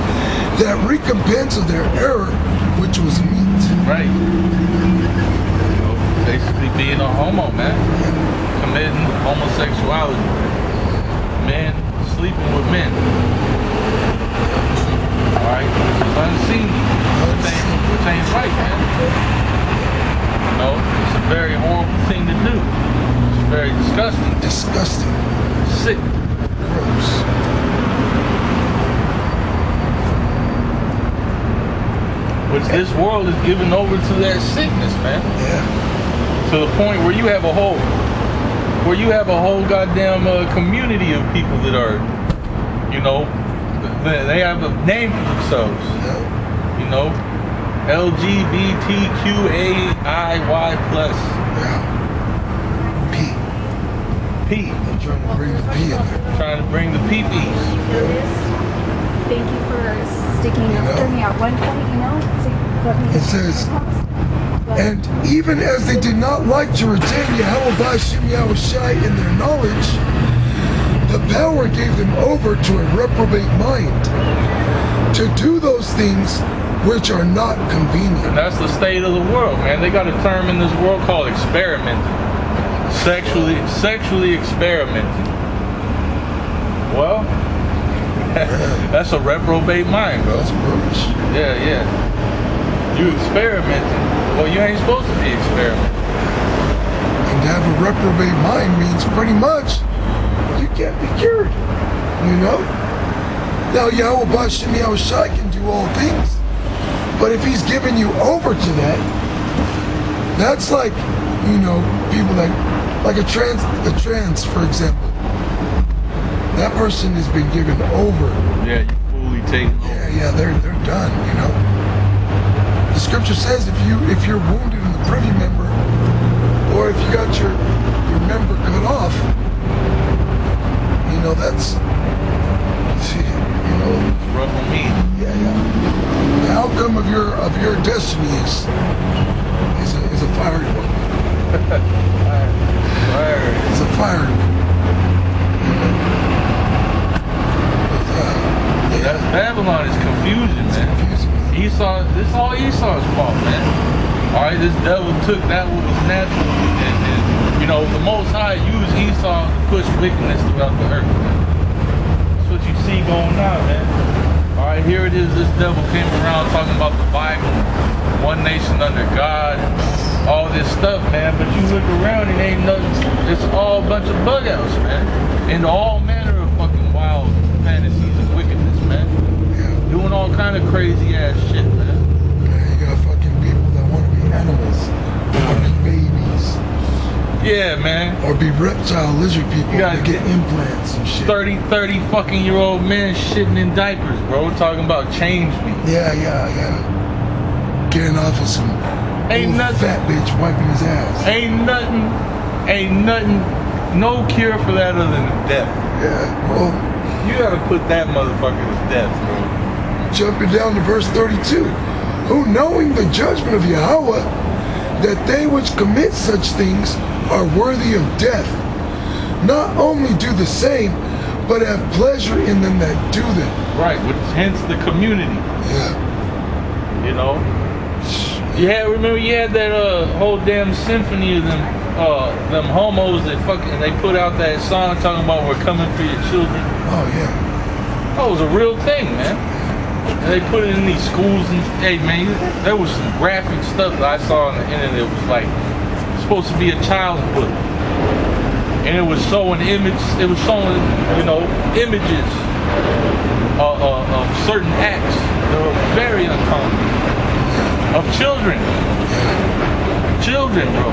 Speaker 2: that recompense of their error, which was meat.
Speaker 1: Right. You know, basically being a homo, man. Committing homosexuality. Men sleeping with men. Alright? Which is unseemly. Which ain't right, man. You know, it's a very horrible thing to do. It's very disgusting.
Speaker 2: Disgusting.
Speaker 1: Sick.
Speaker 2: Gross.
Speaker 1: Which this world is giving over to that sickness, man.
Speaker 2: Yeah.
Speaker 1: To the point where you have a whole goddamn community of people that are, you know, they have a name for themselves.
Speaker 2: Yeah.
Speaker 1: You know, LGBTQAIY+.
Speaker 2: Yeah.
Speaker 1: P.
Speaker 2: I'm trying to bring the P in there.
Speaker 1: Trying to bring the PPs.
Speaker 4: Thank you for sticking up for me at one point, you know?
Speaker 2: It says, and even as they did not like to retain Yahweh B'Hashem Yahushai in their knowledge, the power gave them over to a reprobate mind, to do those things which are not convenient.
Speaker 1: And that's the state of the world, man. They got a term in this world called experimenting. Sexually experimenting. Well, that's a reprobate mind, bro.
Speaker 2: That's rubbish.
Speaker 1: Yeah. You experimenting. Well, you ain't supposed to be experimenting.
Speaker 2: And to have a reprobate mind means pretty much you can't be cured. You know? Now Yahweh B'Hashem Yahushai can do all things. But if he's giving you over to that, that's like, you know, people like a trans, for example. That person has been given over.
Speaker 1: Yeah, you fully taken over.
Speaker 2: Yeah, they're done, you know. The scripture says if you're wounded in the privy member, or if you got your member cut off, you know, that's, you know,
Speaker 1: It's rough on me.
Speaker 2: yeah. The outcome of your destiny is a fiery one.
Speaker 1: Fire.
Speaker 2: It's a fiery one. You know? But,
Speaker 1: That's Babylon is confusion, man.
Speaker 2: confusing.
Speaker 1: Esau, this is all Esau's fault, man. Alright, this devil took that what was natural and you know, the Most High used Esau to push wickedness throughout the earth, man. That's what you see going on, man. Alright, here it is, this devil came around talking about the Bible, one nation under God, all this stuff, man, but you look around and ain't nothing, it's all a bunch of bug outs, man. And all manner of fucking wild fantasies and wickedness, man.
Speaker 2: Yeah.
Speaker 1: Doing all kind of crazy ass shit, man.
Speaker 2: Yeah, you got fucking people that want to be animals, fucking babies,
Speaker 1: Yeah, man.
Speaker 2: or be reptile lizard people
Speaker 1: You gotta
Speaker 2: that get implants and shit.
Speaker 1: 30 fucking year old men shitting in diapers, bro. Talking about change me.
Speaker 2: Yeah. Getting off of some
Speaker 1: Ain't
Speaker 2: old
Speaker 1: nothing.
Speaker 2: fat bitch wiping his ass.
Speaker 1: Ain't nothing, no cure for that other than death.
Speaker 2: Yeah, well,
Speaker 1: You gotta put that motherfucker to death, bro.
Speaker 2: jumping down to verse 32. Who knowing the judgment of Yahweh, that they which commit such things are worthy of death, not only do the same, but have pleasure in them that do them.
Speaker 1: Right, which hence the community,
Speaker 2: Yeah.
Speaker 1: you know? Remember you had that whole damn symphony of them homos that fucking, they put out that song talking about we're coming for your children.
Speaker 2: Oh, yeah.
Speaker 1: That was a real thing, man. And they put it in these schools and, hey man, there was some graphic stuff that I saw on the internet. It was like, supposed to be a child's book. And it was showing you know, images of certain acts that were very uncommon. Of children. Children, bro.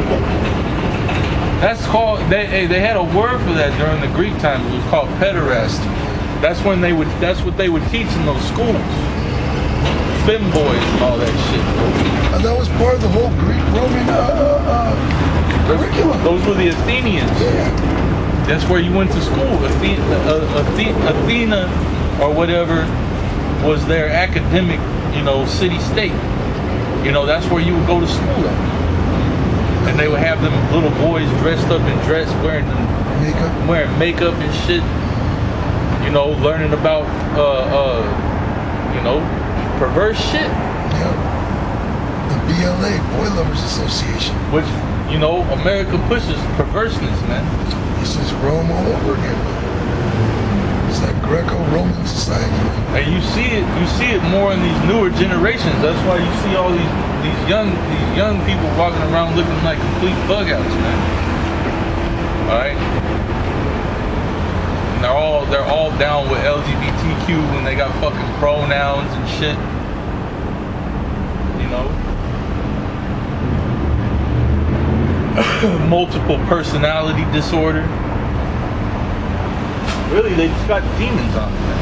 Speaker 1: That's called, they had a word for that during the Greek time. It was called pederasty. That's what they would teach in those schools. Femboys and all that shit.
Speaker 2: And that was part of the whole Greek-Roman curriculum.
Speaker 1: Those were the Athenians.
Speaker 2: Yeah.
Speaker 1: That's where you went to school. Athena or whatever was their academic, you know, city-state. You know, that's where you would go to school at. And they would have them little boys dressed up in dress, wearing makeup and shit. You know, learning about, you know, perverse shit.
Speaker 2: Yeah. The BLA, Boy Lovers Association.
Speaker 1: Which, you know, America pushes perverseness, man.
Speaker 2: This is Rome all over again. It's like Greco-Roman society.
Speaker 1: And you see it more in these newer generations. That's why you see all these young people walking around looking like complete bug outs, man. Alright? And they're all down with LGBTQ and they got fucking pronouns and shit. You know? Multiple personality disorder. Really, they just got demons on them, man.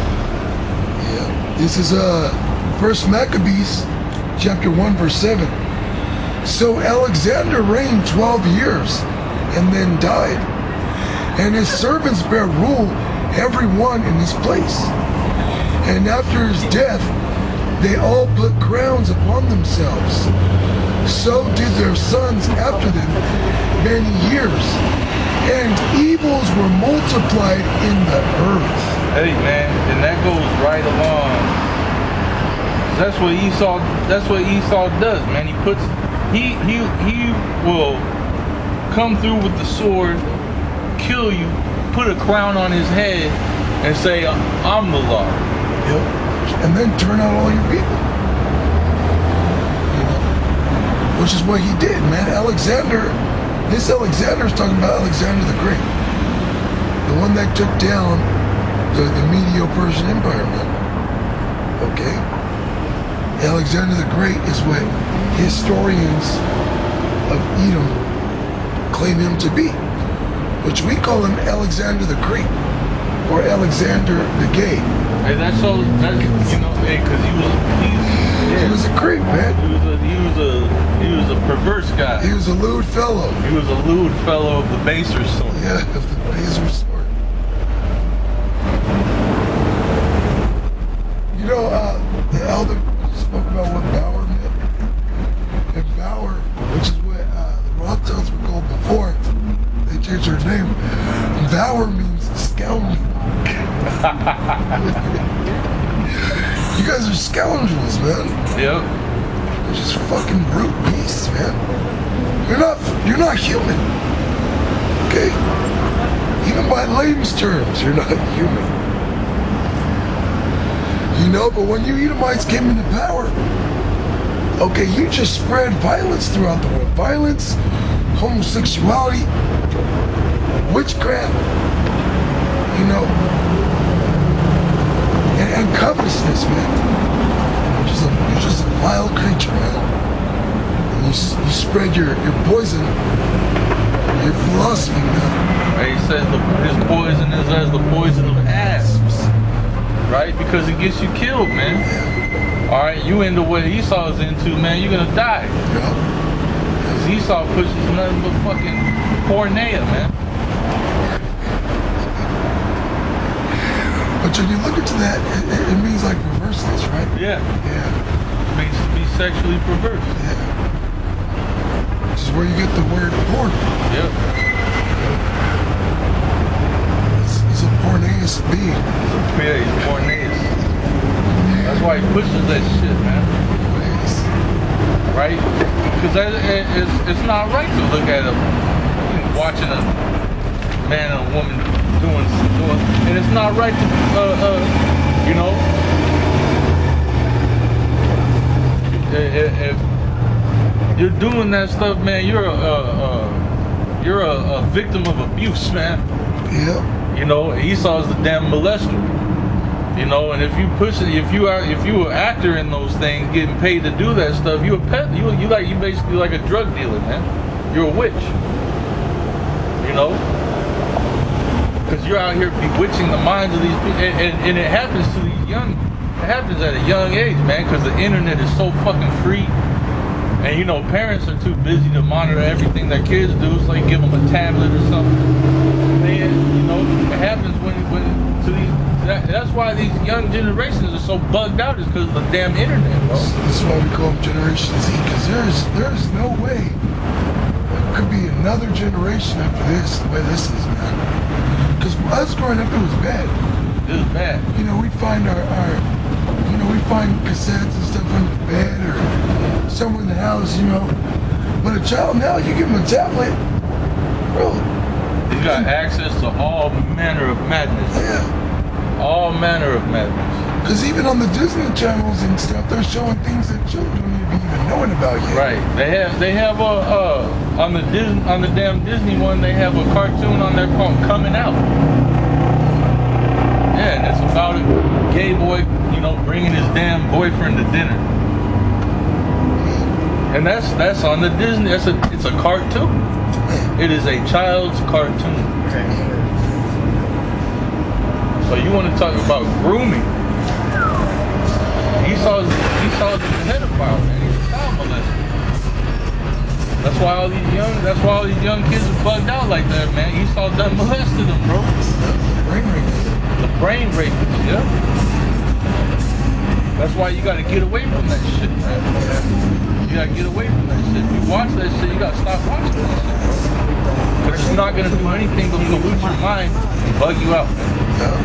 Speaker 2: Yeah. This is First Maccabees, chapter 1, verse 7. So Alexander reigned 12 years and then died, and his servants bare rule, every one in his place. And after his death, they all put crowns upon themselves. So did their sons after them many years, and evils were multiplied in the earth.
Speaker 1: Hey man, and that goes right along. That's what Esau does, man. He will come through with the sword, kill you, put a crown on his head, and say, I'm the law.
Speaker 2: Yep. And then turn out all your people. You know? Which is what he did, man. This Alexander is talking about Alexander the Great. The one that took down the Medo-Persian Empire, man. Okay? Alexander the Great is what historians of Edom claim him to be. Which we call him Alexander the Great. Or Alexander the Gay.
Speaker 1: Hey, that's you know, hey, because
Speaker 2: He was a creep, man.
Speaker 1: He was a perverse guy.
Speaker 2: He was a lewd fellow.
Speaker 1: He was a lewd fellow of the baser sort.
Speaker 2: Yeah, of the baser sort. You know, the elder spoke about what Bauer meant. And Bauer, which is You guys are scoundrels, man.
Speaker 1: Yep.
Speaker 2: You're just fucking brute beasts, man. You're not human. Okay? Even by layman's terms, you're not human. You know, but when you Edomites came into power, okay, you just spread violence throughout the world. Violence, homosexuality, witchcraft, you know, and covetousness, man. You're just a vile creature, man. And you spread your poison, your philosophy, man.
Speaker 1: Right, he said his poison is as the poison of asps, right? Because it gets you killed, man.
Speaker 2: Yeah.
Speaker 1: All right, you into what Esau's into, man. You're gonna die.
Speaker 2: Yeah.
Speaker 1: Cause Esau pushes nothing but fucking porneia, man.
Speaker 2: But when you look into that, it means like perverseness, right?
Speaker 1: Yeah.
Speaker 2: Yeah.
Speaker 1: It means to be sexually perverse.
Speaker 2: Yeah. Which is where you get the word porn.
Speaker 1: Yep.
Speaker 2: He's a porneous being.
Speaker 1: Yeah, he's porneous. That's why he pushes that shit, man. Right? Because it's not right to look at watching a man and a woman doing, and it's not right to, you know, if you're doing that stuff, man, you're a victim of abuse, man.
Speaker 2: Yeah.
Speaker 1: You know, Esau's the damn molester. You know, and if you push it, if you an actor in those things, getting paid to do that stuff, you a pet. You basically like a drug dealer, man. You're a witch. You know, because you're out here bewitching the minds of these people, and it happens to these young. It happens at a young age, man, because the internet is so fucking free, and you know, parents are too busy to monitor everything their kids do, so they give them a tablet or something. And you know, it happens when to these. That's why these young generations are so bugged out, is because of the damn internet, bro.
Speaker 2: That's why we call them Generation Z, because there's no way there could be another generation after this, the way this is, man. Because us growing up, it was bad.
Speaker 1: It was bad.
Speaker 2: You know, we'd find we'd find cassettes and stuff under the bed or somewhere in the house, you know. But a child now, you give him a tablet, bro.
Speaker 1: You got access to all manner of madness.
Speaker 2: Yeah.
Speaker 1: All manner of madness.
Speaker 2: Because even on the Disney channels and stuff, they're showing things that children don't even be knowing about yet.
Speaker 1: Right. They have on the damn Disney one, they have a cartoon on there called Coming Out. Yeah, and it's about a gay boy, you know, bringing his damn boyfriend to dinner. And that's on the Disney. It's a cartoon. It is a child's cartoon. So you want to talk about grooming? Esau's a pedophile, man. He's a child molester. That's why all these young kids are bugged out like that, man. Esau done molested them, bro. The brain rapist, yeah. That's why you gotta get away from that shit, man. You gotta get away from that shit. If you watch that shit, you gotta stop watching that shit, bro. Because it's not gonna do anything but pollute your mind and bug you out, man.
Speaker 2: Yeah.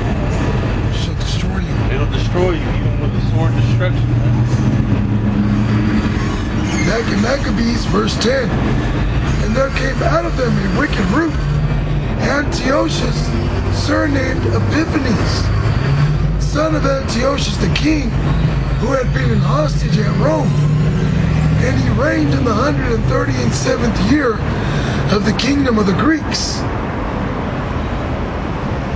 Speaker 2: She'll destroy you.
Speaker 1: It'll destroy you, even with the sword destruction, man.
Speaker 2: Back in Maccabees, verse 10. And there came out of them a wicked root, Antiochus, surnamed Epiphanes, son of Antiochus the king, who had been in hostage at Rome. And he reigned in the 137th year of the kingdom of the Greeks.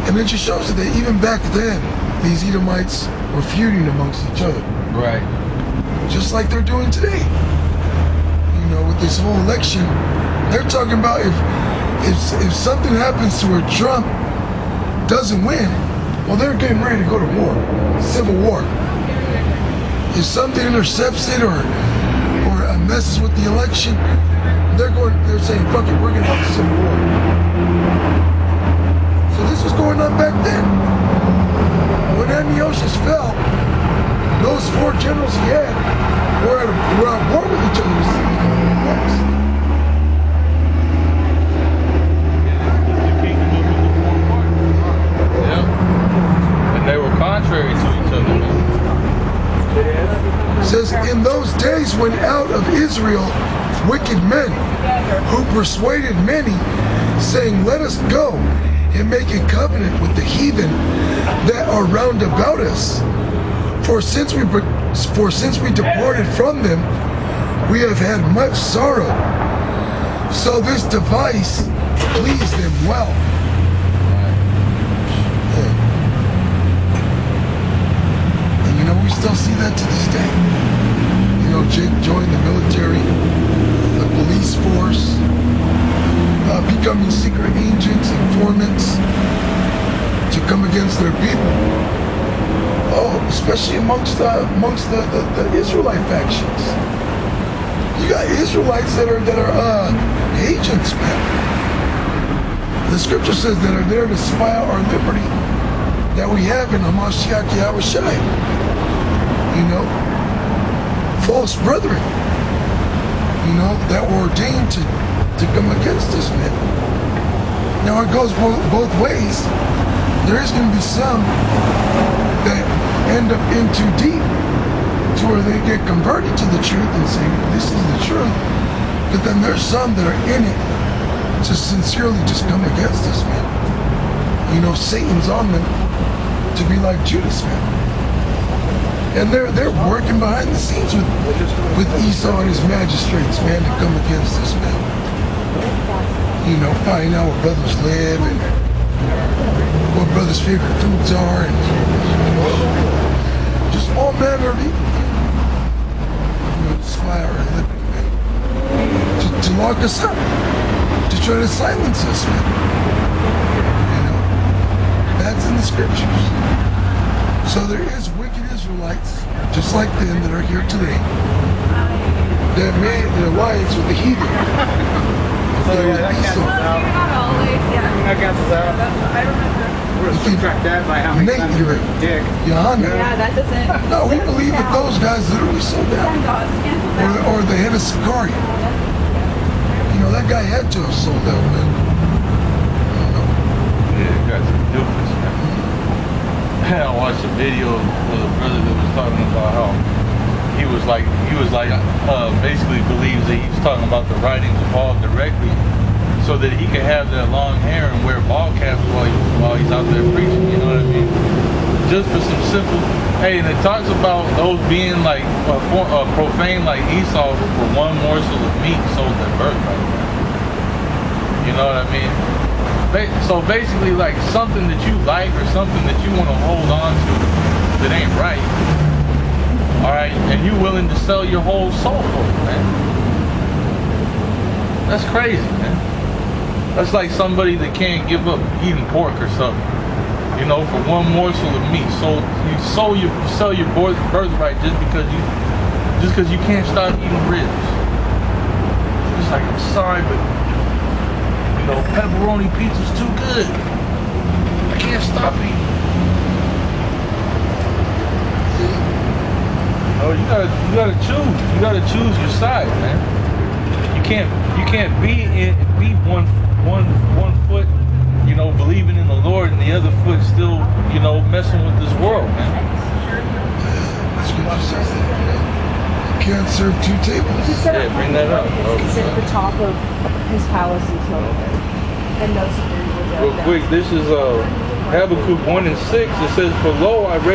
Speaker 2: And it just shows that even back then, these Edomites were feuding amongst each other.
Speaker 1: Right.
Speaker 2: Just like they're doing today. You know, with this whole election, they're talking about if something happens to where Trump doesn't win, well, they're getting ready to go to war, civil war. If something intercepts it or messes with the election, they're saying, fuck it, we're gonna have a civil war. So this was going on back then. When Antiochus fell, those 4 generals he had were at war with each other. Next.
Speaker 1: The kingdom of the 4 parts. Yeah. And
Speaker 2: of Israel wicked men, who persuaded many, saying, let us go and make a covenant with the heathen that are round about us. For since we departed from them, we have had much sorrow. So this device pleased them well. And you know, we still see that to this day. You know, Jake joined the military, the police force, becoming secret agents, informants to come against their people. Oh, especially amongst the Israelite factions. You got Israelites that are agents, man. The scripture says that are there to spy out our liberty that we have in Hamashiach Yahushai. You know, false brethren, you know, that were ordained to come against us, man. Now it goes both ways. There is going to be some that end up in too deep to where they get converted to the truth and say, this is the truth. But then there's some that are in it to sincerely just come against us, man. You know, Satan's on them to be like Judas, man. And they're working behind the scenes with Esau and his magistrates, man, to come against us, man. You know, find out where brothers live and what brothers' favorite foods are, and just all manner of evil. You know, to spy our liberty, man. To lock us up, to try to silence us, man. You know, that's in the scriptures. So there is wicked Israelites, just like them, that are here today, that made an alliance with the heathen.
Speaker 3: That cancels out. That cancels out.
Speaker 4: I remember.
Speaker 3: We're going to subtract that by how many times you were a dick.
Speaker 2: Johanna.
Speaker 4: Yeah, that doesn't.
Speaker 2: No, we believe that those guys literally sold out. Or the head of Sakari. You know, that guy had to have sold out, man.
Speaker 1: Yeah, you got some doofus, man. I watched a video with a brother that was talking about how he was like basically believes that he's talking about the writings of Paul directly, so that he can have that long hair and wear ball caps while he's out there preaching. You know what I mean? Just for some simple. Hey, and it talks about those being like profane like Esau for one morsel of meat sold their birthright. You know what I mean? So basically, like something that you like or something that you want to hold on to that ain't right. All right, and you're willing to sell your whole soul for it, man. That's crazy, man. That's like somebody that can't give up eating pork or something, you know, for one morsel of meat. So you sell your birthright just because you can't stop eating ribs. It's like, I'm sorry, but you know, pepperoni pizza's too good. I can't stop eating. Oh, you gotta choose. You gotta choose your side, man. You can't be one foot, you know, believing in the Lord, and the other foot still, you know, messing with this world, man.
Speaker 2: That's what you said. You can't serve two tables.
Speaker 1: Yeah, bring that up.
Speaker 5: It's at the top of his palace until and those
Speaker 1: Real quick, this is Habakkuk 1:6. It says, "For lo, I raise